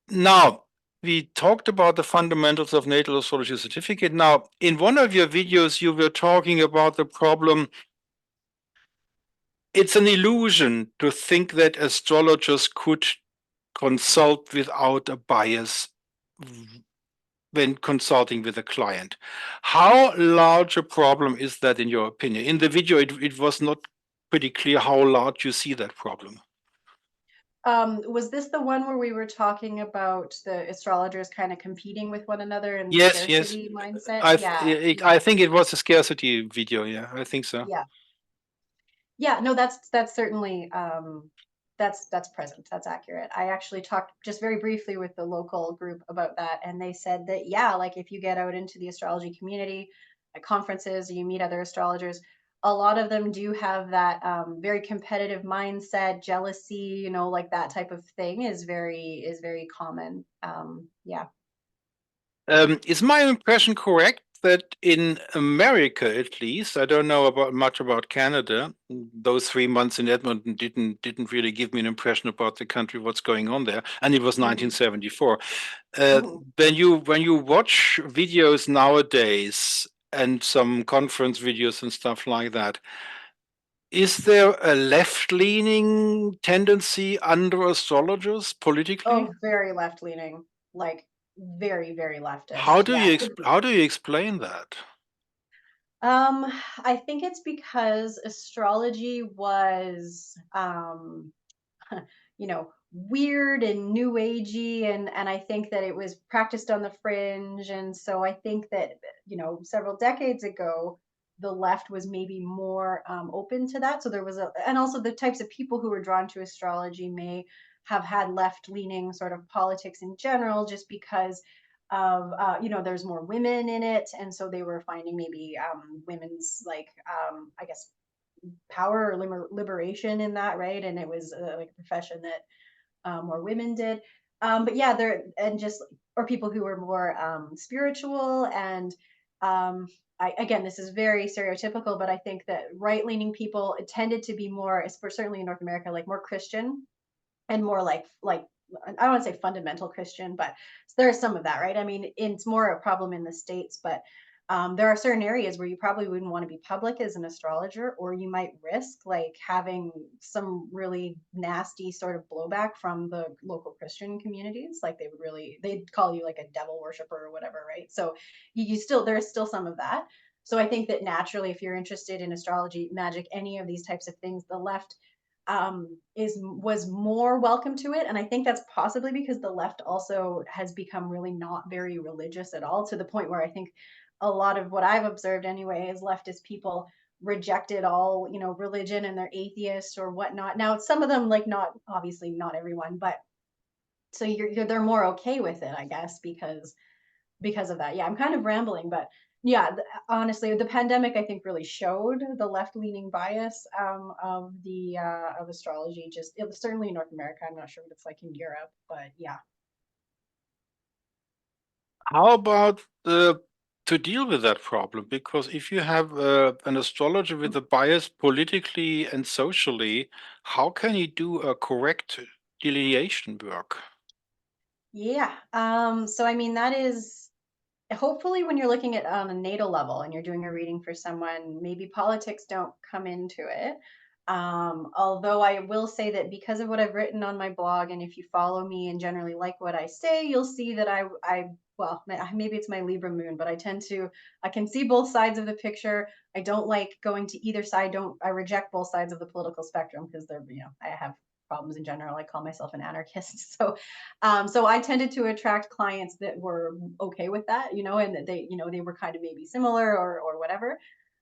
Now, we talked about the fundamentals of natal astrology certificate. Now, in one of your videos, you were talking about the problem. It's an illusion to think that astrologers could consult without a bias when consulting with a client. How large a problem is that in your opinion? In the video, it was not pretty clear how large you see that problem. Was this the one where we were talking about the astrologers kind of competing with one another and the Yes, yes. scarcity mindset? Yeah, I yeah, think it was a scarcity video. Yeah, I think so. yeah. Yeah, no, that's certainly that's present. That's accurate. I actually talked just very briefly with the local group about that, and they said that yeah, like if you get out into the astrology community at conferences, you meet other astrologers. A lot of them do have that very competitive mindset, jealousy, like that type of thing is very common. Yeah. Is my impression correct that in America, at least, I don't know about much about Canada. Those 3 months in Edmonton didn't really give me an impression about the country, what's going on there, and it was Hmm. 1974. Uh, Hmm. when you watch videos nowadays and some conference videos and stuff like that, is there a left-leaning tendency under astrologers politically? Oh, very left leaning, like very, very leftist. Yeah. How do you explain that? Um, I think it's because astrology was, weird and new agey, and I think that it was practiced on the fringe, and so I think that several decades ago, the left was maybe more open to that. So there was and also the types of people who were drawn to astrology may have had left leaning sort of politics in general, just because of there's more women in it, and so they were finding maybe women's, like, I guess, power or liberation in that, right? And it was like a profession that more women did. But yeah, there and just or people who were more spiritual and um, again, this is very stereotypical, but I think that right-leaning people tended to be more, certainly in North America, like more Christian and more like I don't want to say fundamental Christian, but there's some of that, right? I mean, it's more a problem in the States, but there are certain areas where you probably wouldn't want to be public as an astrologer, or you might risk like having some really nasty sort of blowback from the local Christian communities. Like they'd call you like a devil worshiper or whatever, right? So you still, there's still some of that. So I think that naturally, if you're interested in astrology, magic, any of these types of things, the left is was more welcome to it, and I think that's possibly because the left also has become really not very religious at all, to the point where I think a lot of what I've observed anyway is leftist people rejected all, you know, religion, and they're atheists or whatnot. Now some of them, like, not obviously not everyone, but so they're more okay with it, I guess, because of that. Yeah, I'm kind of rambling, but yeah, honestly, the pandemic I think really showed the left-leaning bias of astrology. Just it was certainly in North America. I'm not sure what it's like in Europe, but yeah. How about to deal with that problem? Because if you have an astrologer with a bias politically and socially, how can you do a correct delineation work? Yeah. So I mean that is hopefully when you're looking at on a natal level and you're doing a reading for someone, maybe politics don't come into it. Although I will say that because of what I've written on my blog, and if you follow me and generally like what I say, you'll see that well, maybe it's my Libra moon, but I can see both sides of the picture. I don't like going to either side. I reject both sides of the political spectrum because they're, you know, I have problems in general. I call myself an anarchist. So I tended to attract clients that were okay with that, you know, and that they, you know, they were kind of maybe similar or whatever.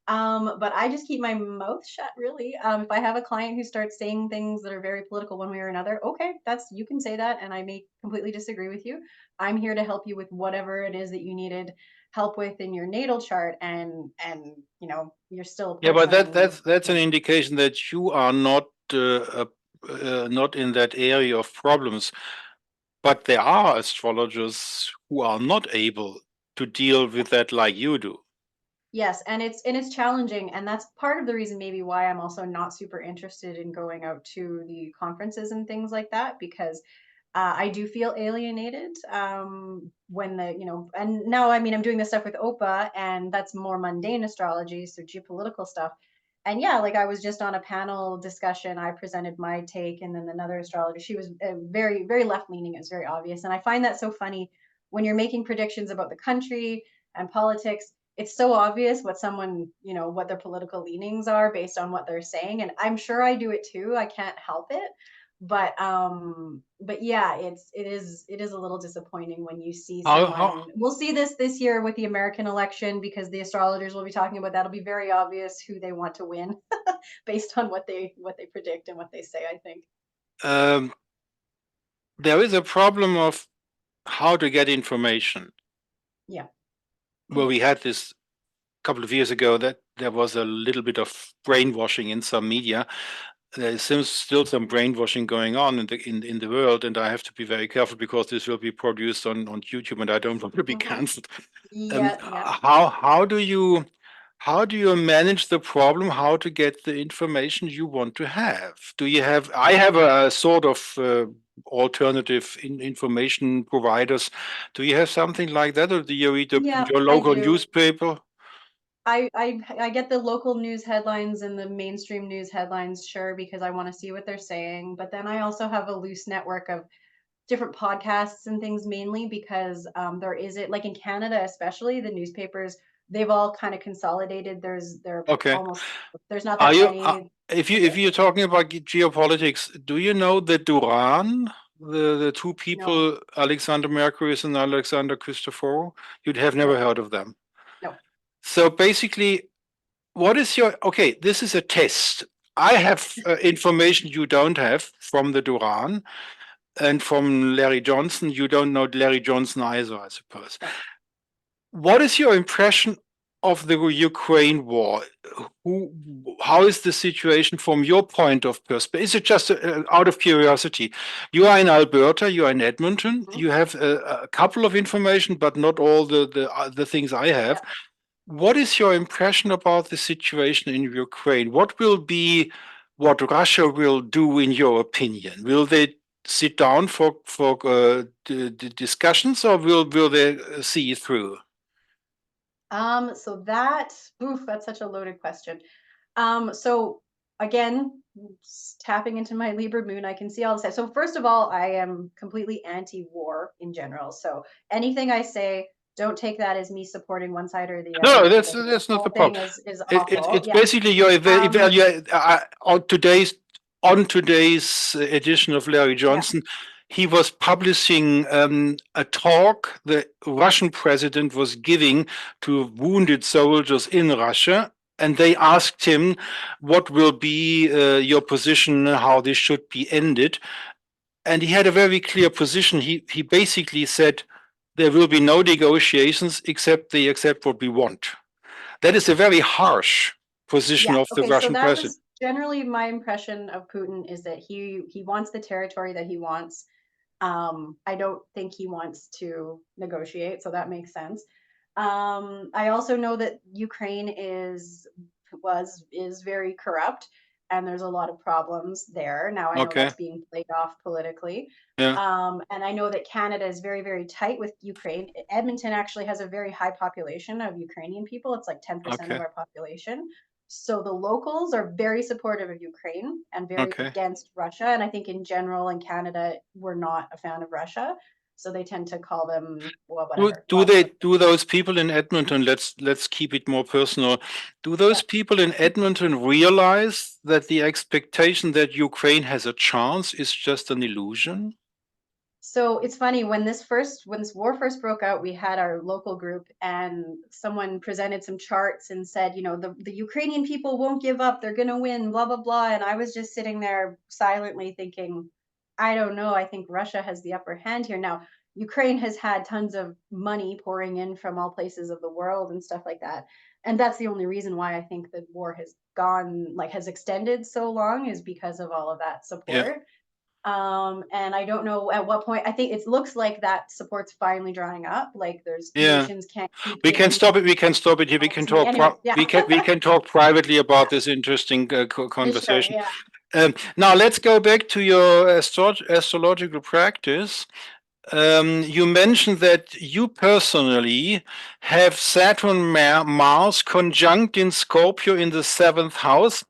But I just keep my mouth shut, really. If I have a client who starts saying things that are very political one way or another, okay, you can say that, and I may completely disagree with you. I'm here to help you with whatever it is that you needed help with in your natal chart, and you know, you're still a Yeah, but person. that's an Yeah. indication that you are not in that area of problems. But there are astrologers who are not able to deal with that like you do. Yes, and it's challenging, and that's part of the reason maybe why I'm also not super interested in going out to the conferences and things like that, because I do feel alienated when the, you know, and now I mean I'm doing this stuff with OPA, and that's more mundane astrology, so geopolitical stuff. And yeah, like I was just on a panel discussion. I presented my take, and then another astrologer, she was very, very left leaning. It was very obvious, and I find that so funny when you're making predictions about the country and politics. It's so obvious what someone, you know, what their political leanings are based on what they're saying, and I'm sure I do it too. I can't help it, but yeah, it is a little disappointing when you see How someone. We'll see this year with the American election, because the astrologers will be talking about that. It'll be very obvious who they want to win based on what they predict and what they say, I think. um, there is a problem of how to get information. Yeah. Well, we had this a couple of years ago that there was a little bit of brainwashing in some media. There is still some brainwashing going on in the world, and I have to be very careful because this will be produced on YouTube, and I don't want to be Hmm. cancelled. Yeah, yeah. How do you manage the problem? How to get the information you want to have? Do you have? I have a sort of alternative information providers. Do you have something like that, or do you read Yeah, your I local do. newspaper? I get the local news headlines and the mainstream news headlines, sure, because I want to see what they're saying. But then I also have a loose network of different podcasts and things, mainly because there is it, like in Canada especially, the newspapers, they've all kind of consolidated. Okay. There's not Are that you many. if you're talking about geopolitics, do you know the Duran, the two No, people, Alexander Mercury and Alexander Christophorou? You'd have never no, heard of them. no. So basically, what is your okay? This is a test. I have information you don't have from the Duran and from Larry Johnson. You don't know Larry Johnson either, I suppose. No. What is your impression of the Ukraine war, how is the situation from your point of perspective? Is it just out of curiosity? You are in Alberta, you are in Edmonton, Mhm. you have a couple of information, but not all the things I have. Yeah. What is your impression about the situation in Ukraine? What will be what Russia will do, in your opinion? Will they sit down for the discussions, or will they see it through? So that's such a loaded question. So again, tapping into my Libra moon, I can see all this. So first of all, I am completely anti-war in general. So anything I say, don't take that as me supporting one side or the No, other, because I think this that's not the whole thing problem. is awful. It's Yeah. basically your Um, evaluate on today's edition of Larry yeah. Johnson. He was publishing a talk the Russian president was giving to wounded soldiers in Russia, and they asked him, "What will be your position? How this should be ended?" And he had a very clear position. He basically said, "There will be no negotiations except they accept what we want." That is a very harsh position Yeah. of the Okay. So Russian that president. was generally my impression of Putin, is that he wants the territory that he wants. I don't think he wants to negotiate, so that makes sense. I also know that Ukraine is very corrupt, and there's a lot of problems there. Now I know Okay. that's being played off politically. Yeah. And I know that Canada is very, very tight with Ukraine. Edmonton actually has a very high population of Ukrainian people. It's like 10% of Okay. our population. So the locals are very supportive of Ukraine and very Okay. against Russia. And I think in general in Canada, we're not a fan of Russia. So they tend to call them, well, whatever. Do Well, they do those people in Edmonton? Let's keep it more personal. Do those yeah. people in Edmonton realize that the expectation that Ukraine has a chance is just an illusion? So it's funny, when this war first broke out, we had our local group, and someone presented some charts and said, the Ukrainian people won't give up, they're gonna win, blah blah blah. And I was just sitting there silently thinking, I don't know, I think Russia has the upper hand here. Now, Ukraine has had tons of money pouring in from all places of the world and stuff like that. And that's the only reason why I think the war has extended so long, is because of all of that Yeah. support. And I don't know at what point. I think it looks like that support's finally drying up. Like there's Yeah. nations can't keep We can giving stop it. We can stop it here. We all can this money. talk. Anyway, yeah. We can talk privately about this interesting Sure, conversation. yeah. Now let's go back to your astrological practice. You mentioned that you personally have Saturn Mars conjunct in Scorpio in the seventh house,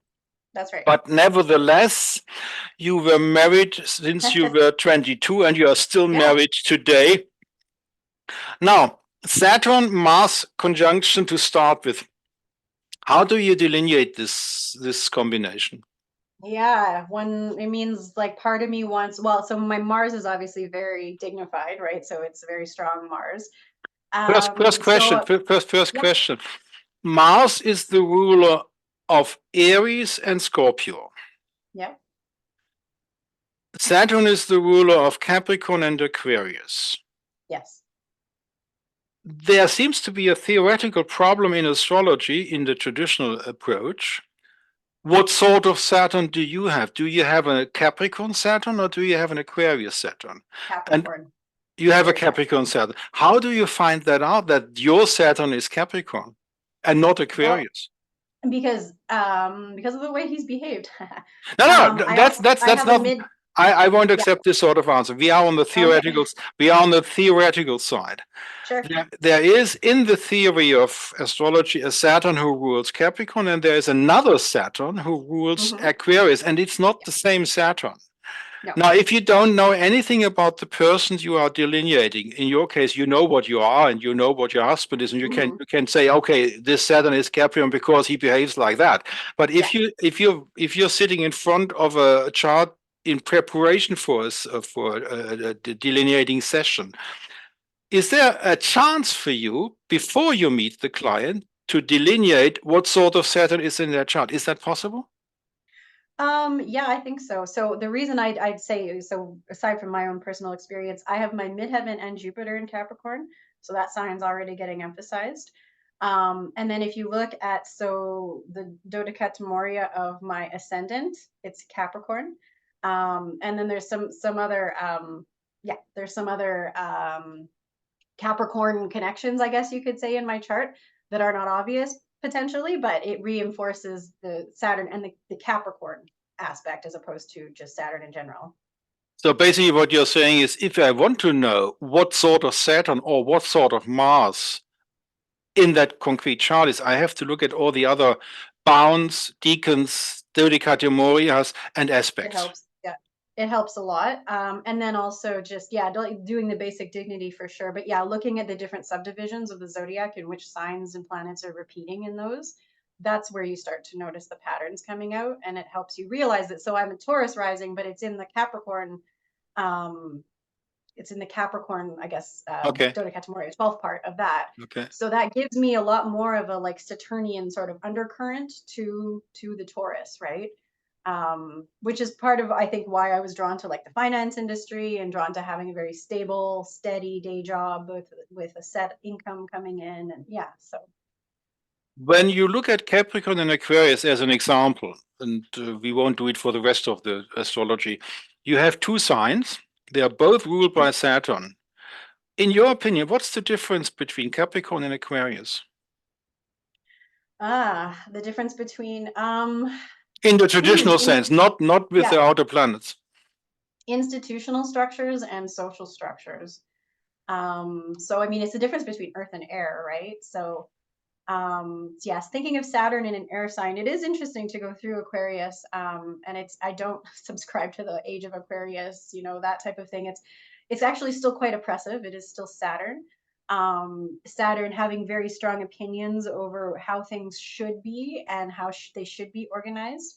That's right. but nevertheless, you were married since you were 22 and you are still Yeah. married today. Now, Saturn Mars conjunction to start with. How do you delineate this combination? Yeah, when it means like part of me wants, well, so my Mars is obviously very dignified, right? So it's a very strong Mars. First question. So First yeah, question. Mars is the ruler of Aries and Scorpio. yeah, Saturn is the ruler of Capricorn and Aquarius. yes. There seems to be a theoretical problem in astrology in the traditional approach. What sort of Saturn do you have? Do you have a Capricorn Saturn or do you have an Aquarius Saturn? And Capricorn, you have a very Capricorn Capricorn. Saturn. How do you find that out that your Saturn is Capricorn and not Well, Aquarius? because of the way he's behaved. No, I that's have a not. mid, I won't yeah, accept this sort of answer. We are on the okay, theoretical. We are on the theoretical side. sure. There is in the theory of astrology a Saturn who rules Capricorn, and there is another Saturn who rules Hmm. Aquarius, and it's not the same Saturn. No, Now, if you don't know anything about the persons you are delineating, in your case, you know what you are and you know what your husband is, and hmm, you can say, okay, this Saturn is Capricorn because he behaves like that. But yeah. if you're sitting in front of a chart in preparation for a delineating session, is there a chance for you before you meet the client to delineate what sort of Saturn is in their chart? Is that possible? Yeah, I think so. So the reason I'd say, so aside from my own personal experience, I have my midheaven and Jupiter in Capricorn, so that sign's already getting emphasized. And then if you look at, so the dodecatomoria of my ascendant, it's Capricorn. And then there's some other, yeah, there's some other Capricorn connections, I guess you could say, in my chart that are not obvious potentially, but it reinforces the Saturn and the Capricorn aspect as opposed to just Saturn in general. So basically what you're saying is, if I want to know what sort of Saturn or what sort of Mars in that concrete chart is, I have to look at all the other bounds, decans, dodecatomoreas, and It aspects. helps. Yeah, it helps a lot. And then also just, yeah, doing the basic dignity for sure. But yeah, looking at the different subdivisions of the zodiac and which signs and planets are repeating in those, that's where you start to notice the patterns coming out, and it helps you realize that. So I'm a Taurus rising, but it's in the Capricorn. Um, it's in the Capricorn, I guess, Okay. dodecatomorea, 12th part of that. Okay. So that gives me a lot more of a like Saturnian sort of undercurrent to the Taurus, right? Which is part of, I think, why I was drawn to like the finance industry and drawn to having a very stable, steady day job with a set income coming in, and yeah, so. When you look at Capricorn and Aquarius as an example, and we won't do it for the rest of the astrology, you have two signs. They are both ruled by Saturn. In your opinion, what's the difference between Capricorn and Aquarius? The difference between In the traditional sense, not with yeah, the outer planets. institutional structures and social structures. So I mean, it's the difference between earth and air, right? So yes, thinking of Saturn in an air sign, it is interesting to go through Aquarius. And I don't subscribe to the age of Aquarius, that type of thing. It's actually still quite oppressive. It is still Saturn. Saturn having very strong opinions over how things should be and how they should be organized,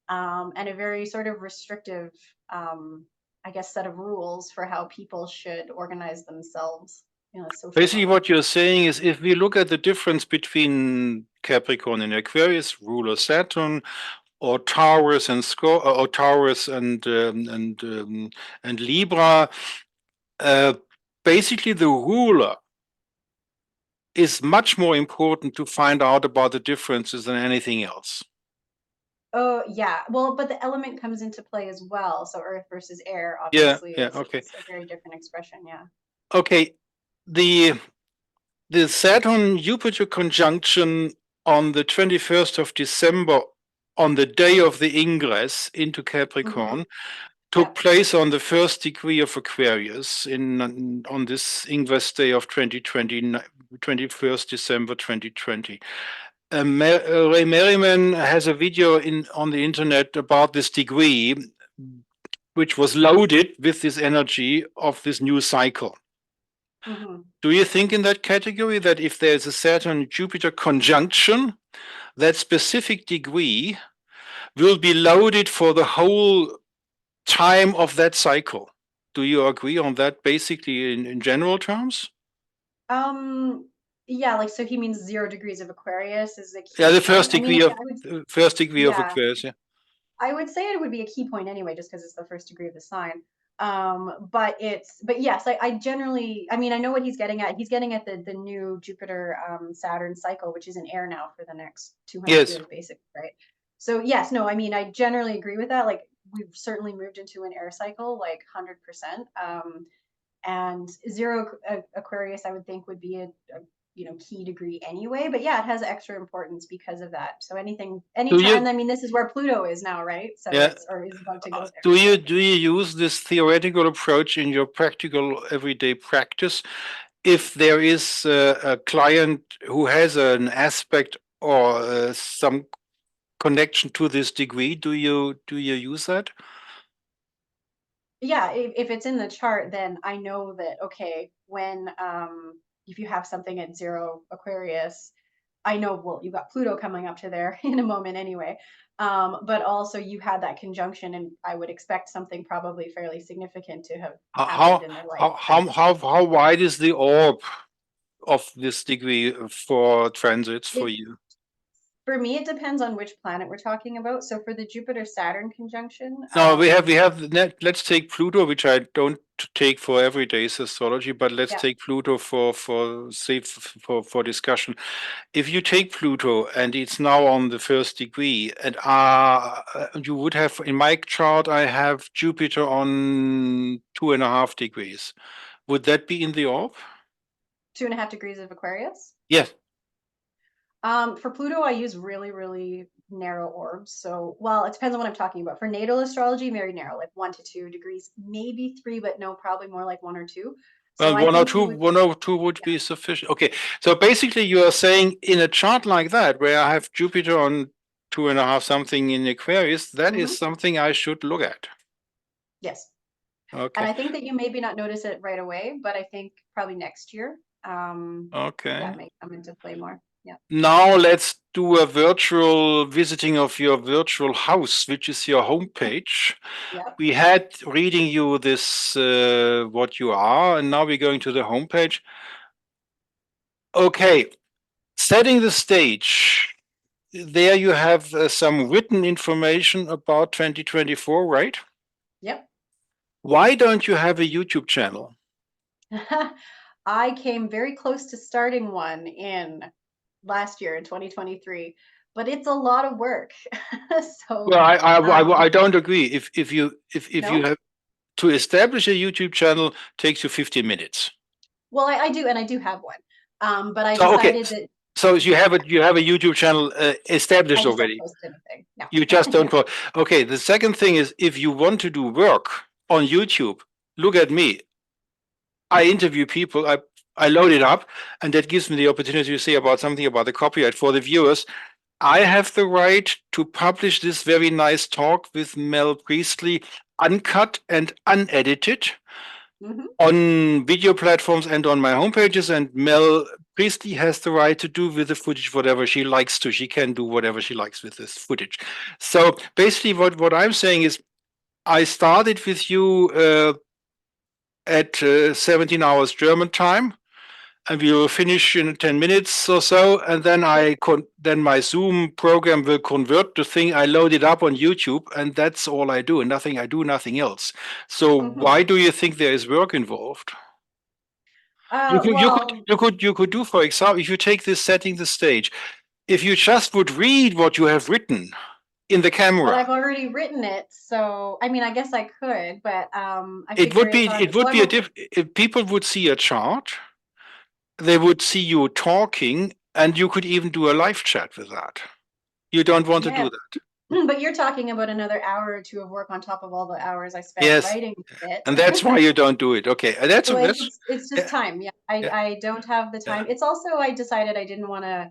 and a very sort of restrictive, I guess, set of rules for how people should organize themselves in a social Basically, level. what you're saying is, if we look at the difference between Capricorn and Aquarius, ruler Saturn, or Taurus and or Taurus and Libra, uh, basically the ruler is much more important to find out about the differences than anything else. Oh, yeah. Well, but the element comes into play as well. So earth versus air Yeah, obviously yeah, is okay. a very different expression. Yeah. Okay, the Saturn-Jupiter conjunction on the 21st of December, on the day of the ingress into Mm-hmm. Capricorn, Yeah. took place on the first degree of Aquarius on this ingress day of 2020, 21st December 2020. Ray Merriman has a video on the internet about this degree, which was loaded with this energy of this new cycle. Mm-hmm. Do you think in that category that if there's a Saturn-Jupiter conjunction, that specific degree will be loaded for the whole time of that cycle? Do you agree on that basically in general terms? Um, yeah, like, so he means 0 degrees of Aquarius is the Yeah, key point. I mean, first degree of yeah, Aquarius, yeah. I would say it would be a key point anyway, just because it's the first degree of the sign. But yes, I generally, I mean, I know what he's getting at. He's getting at the new Jupiter Saturn cycle, which is in air now for the next 200 Yes. years, basically, right? So yes, no, I mean, I generally agree with that. Like, we've certainly moved into an air cycle, like 100%. And zero Aquarius, I would think, would be a key degree anyway. But yeah, it has extra importance because of that. So Do anytime, you and I mean, this is where Pluto is now, right? So yeah it's, or is about to go there. do So you use this theoretical approach in your practical everyday practice? If there is a client who has an aspect or some connection to this degree, do you use that? yeah, if it's in the chart, then I know that, okay, when if you have something at 0 Aquarius, I know, well, you got Pluto coming up to there in a moment anyway. But also you had that conjunction, and I would expect something probably fairly significant to have happened How in their life. how wide is the orb of this degree for transits for It you? For me, it depends on which planet we're talking about. So for the Jupiter-Saturn conjunction, No, we have let's take Pluto, which I don't take for everyday's astrology, but let's yeah, take Pluto for discussion. If you take Pluto and it's now on the first degree, and you would have in my chart, I have Jupiter on 2.5 degrees. Would that be in the orb? 2.5 degrees of Aquarius. Yes. For Pluto, I use really, really narrow orbs. So, well, it depends on what I'm talking about. For natal astrology, very narrow, like 1 to 2 degrees, maybe 3, but no, probably more like 1 or 2. So Well, I think you would, 1 or 2 would be sufficient. Okay, so basically you are saying in a chart like that, where I have Jupiter on 2.5 something in Aquarius, that is something I should look at. yes. Okay. And I think that you maybe not notice it right away, but I think probably next year, Okay. that may come into play more. Yeah. Now let's do a virtual visiting of your virtual house, which is your homepage. Yeah. We had reading you this what you are, and now we're going to the homepage. Okay, setting the stage. There you have some written information about 2024, right? Yep. Why don't you have a YouTube channel? I came very close to starting one in last year in 2023, but it's a lot of work. So, Well, I don't agree. If you no? have to establish a YouTube channel takes you 15 minutes. Well, I do, and I do have one. But I So okay, decided that so you have a YouTube channel I established just don't already. post anything. No. You just don't post. Okay, the second thing is if you want to do work on YouTube, look at me. I interview people. I load it up, and that gives me the opportunity to say about something about the copyright for the viewers. I have the right to publish this very nice talk with Mel Priestley, uncut and unedited, on video platforms and on my homepages. And Mel Priestley has the right to do with the footage whatever she likes to. She can do whatever she likes with this footage. So basically, what I'm saying is, I started with you at 17 hours German time, and we will finish in 10 minutes or so, and then then my Zoom program will convert the thing. I load it up on YouTube, and that's all I do. Nothing else. So why do you think there is work involved? You could do, for example, if you take this setting the stage, if you just would read what you have written in the camera. But I've already written it, so I mean, I guess I could, but I it would figure be it would be a if people would see a chart, they would see you talking, and you could even do a live chat with that. You don't want to do that. But you're talking about another hour or 2 of work on top of all the hours I spent writing it. And that's why you don't do it. Okay, and So it's just time. Yeah, I don't have the time. It's also I decided I didn't want to.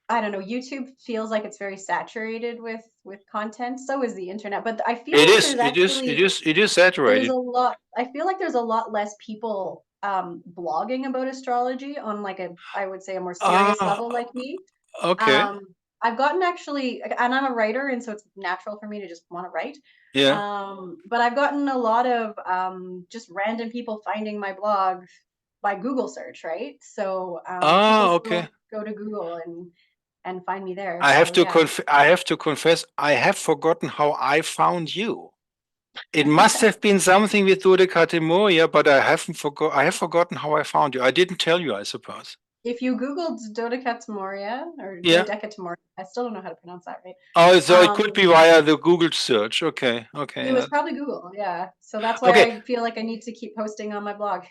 I don't know. YouTube feels like it's very saturated with content. So is the internet, but I feel like there's actually it is saturated. There's a lot. I feel like there's a lot less people blogging about astrology on like I would say a more serious level like me. Okay. I've gotten actually, and I'm a writer, and so it's natural for me to just want to write. Yeah. But I've gotten a lot of just random people finding my blog by Google search, right? So people still go to Google and find me there. I have to confess, I have forgotten how I found you. It must have been something with Dodeca Moria, but I have forgotten how I found you. I didn't tell you, I suppose. If you Googled Dodeca Moria or Dodeca Moria, I still don't know how to pronounce that right. Oh, so it could be via the Google search. Okay. It was probably Google, yeah. So that's why I feel like I need to keep posting on my blog.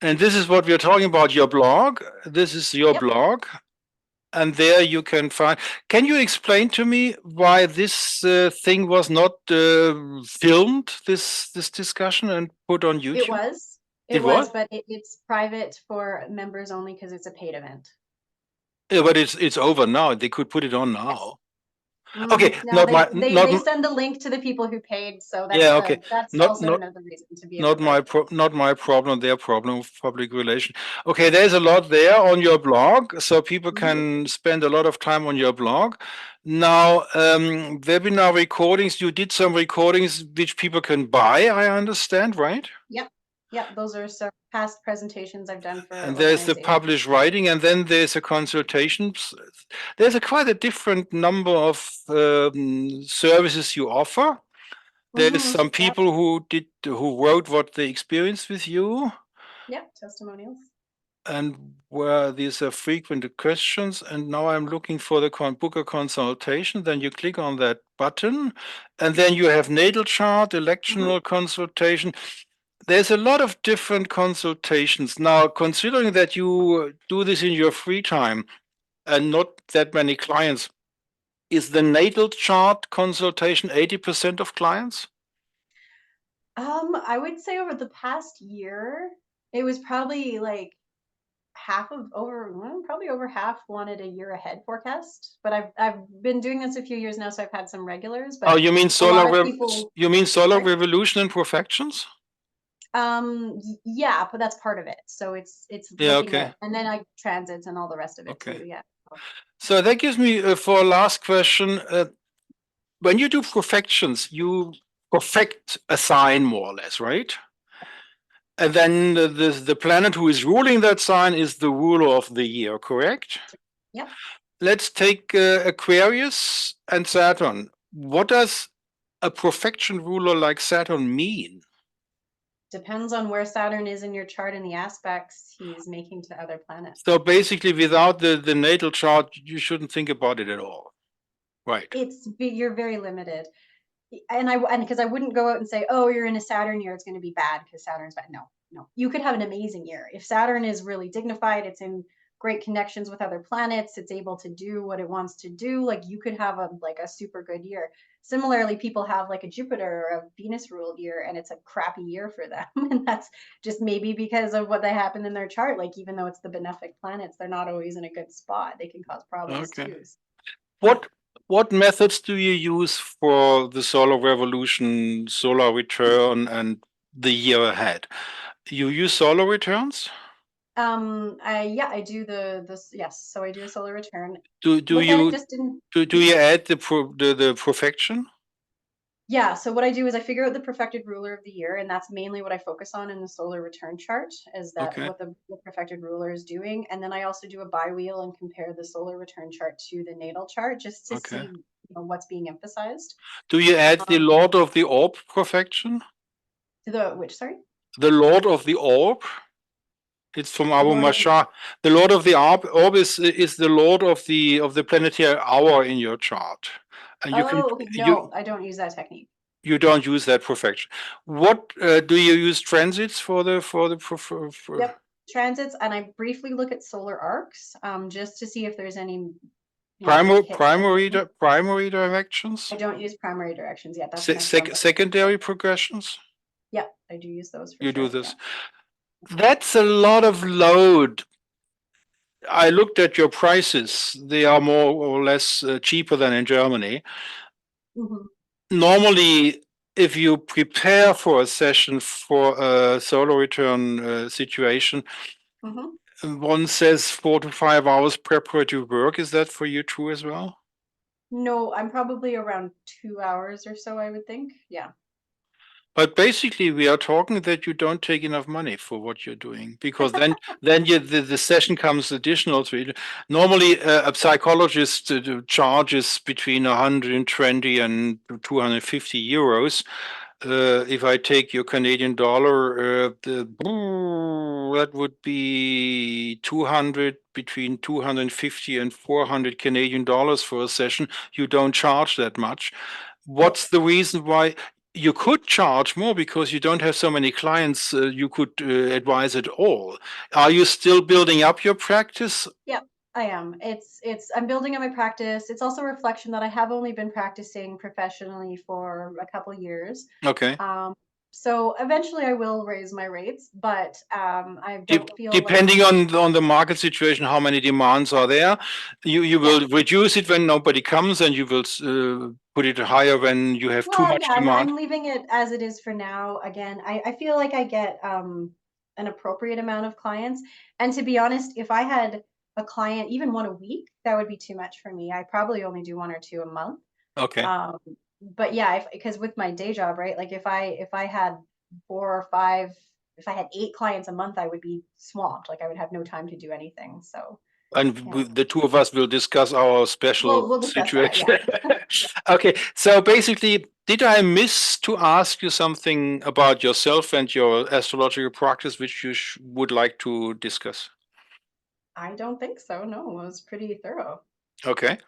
And this is what we're talking about, your blog. This is your blog. And there you can find. Can you explain to me why this thing was not filmed, this discussion, and put on YouTube? It was, but it's private for members only because it's a paid event. Yeah, but it's over now. They could put it on now. Yes. Okay, no, they send the link to the people who paid, so that's that's also another reason to be. Not my problem. Their problem of public relation. Okay, there's a lot there on your blog, so people can spend a lot of time on your blog. Now, webinar recordings. You did some recordings which people can buy. I understand, right? Yep. Yeah, those are some past presentations I've done for And there's the organizations. published writing, and then there's a consultation. There's a quite a different number of services you offer. There's some Yep, people who wrote what they experienced with you, yep, testimonials. and where these are frequent questions. And now I'm looking for the book a consultation. Then you click on that button, and then you have natal chart, electional consultation. There's a lot of different consultations. Now, considering that you do this in your free time and not that many clients, is the natal chart consultation 80% of clients? I would say over the past year, it was probably like probably over half wanted a year ahead forecast. But I've been doing this a few years now, so I've had some regulars. Oh, But a lot of people, you mean solar sorry. revolution and perfections? Yeah, but that's part of it. So it's Yeah, looking okay. at, and then I transits and all the rest of it Okay. too. Yeah. So that gives me for a last question. When you do perfections, you perfect a sign more or less, right? And then the planet who is ruling that sign is the ruler of the year, correct? Yep. Let's take Aquarius and Saturn. What does a perfection ruler like Saturn mean? Depends on where Saturn is in your chart and the aspects he's making to other planets. So basically, without the natal chart, you shouldn't think about it at all. Right. You're very limited. And because I wouldn't go out and say, oh, you're in a Saturn year, it's going to be bad because Saturn's bad. No, no, you could have an amazing year if Saturn is really dignified. It's in great connections with other planets. It's able to do what it wants to do. Like you could have a super good year. Similarly, people have like a Jupiter or a Venus ruled year, and it's a crappy year for them, and that's just maybe because of what they happened in their chart. Like even though it's the benefic planets, they're not always in a good spot. They can cause problems Okay. too. What what methods do you use for the solar revolution, solar return, and the year ahead? You use solar returns? I do this. Yes, so I do a solar return. Do Look at it you just in. do you add the perfection? Yeah, so what I do is I figure out the perfected ruler of the year, and that's mainly what I focus on in the solar return chart, is that Okay. what the perfected ruler is doing. And then I also do a bi-wheel and compare the solar return chart to the natal chart just to see, Okay. what's being emphasized. Do you add the Um, Lord of the Orb perfection? sorry? The Lord of the Orb? It's from Abu Lord of Mashar. The Lord of the Orb is the Lord of the planetary hour in your chart, and Oh, okay. you No, I don't use that technique. you don't use that perfection. What do you use transits for for Yep. Transits, and I briefly look at solar arcs, just to see if there's any, big hits or anything. primary directions, I don't use primary directions yet. That's the next one. secondary progressions? Yeah, I do use those for You do sure. Yeah. this. That's a lot of load. I looked at your prices. They are more or less cheaper than in Germany. Hmm. Normally, if you prepare for a session for a solar return situation, Hmm. one says 4 to 5 hours preparatory work. Is that for you true as well? No, I'm probably around 2 hours or so, I would think. Yeah. But basically, we are talking that you don't take enough money for what you're doing because then the session comes additional to it. Normally, a psychologist charges between 120 and 250 euros. If I take your Canadian dollar, that would be 200 between 250 and 400 Canadian dollars for a session. You don't charge that much. Nope. What's the reason why? You could charge more because you don't have so many clients you could advise at all. Are you still building up your practice? Yeah, I am. I'm building on my practice. It's also a reflection that I have only been practicing professionally for a couple years. Okay. Um, so eventually I will raise my rates, but I don't feel like, Depending on the market situation, how many demands are there, you yeah. will reduce it when nobody comes, and you will put it higher when you have too Well, much yeah, demand. I'm leaving it as it is for now. Again, I feel like I get an appropriate amount of clients. And to be honest, if I had a client, even one a week, that would be too much for me. I probably only do one or two a month. Okay. Um, but yeah, because with my day job, right? Like if I had 4 or 5 if I had 8 clients a month, I would be swamped. Like I would have no time to do anything. So And yeah, the two of us will discuss our special we'll discuss that. situation. Yeah. Okay, so basically, did I miss to ask you something about yourself and your astrological practice, which you would like to discuss? I don't think so. No, it was pretty thorough. Okay.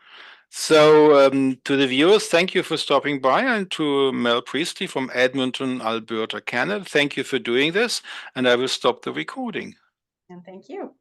So, to the viewers, thank you for stopping by, and to Mel Priestley from Edmonton, Alberta, Canada, thank you for doing this, and I will stop the recording. And thank you.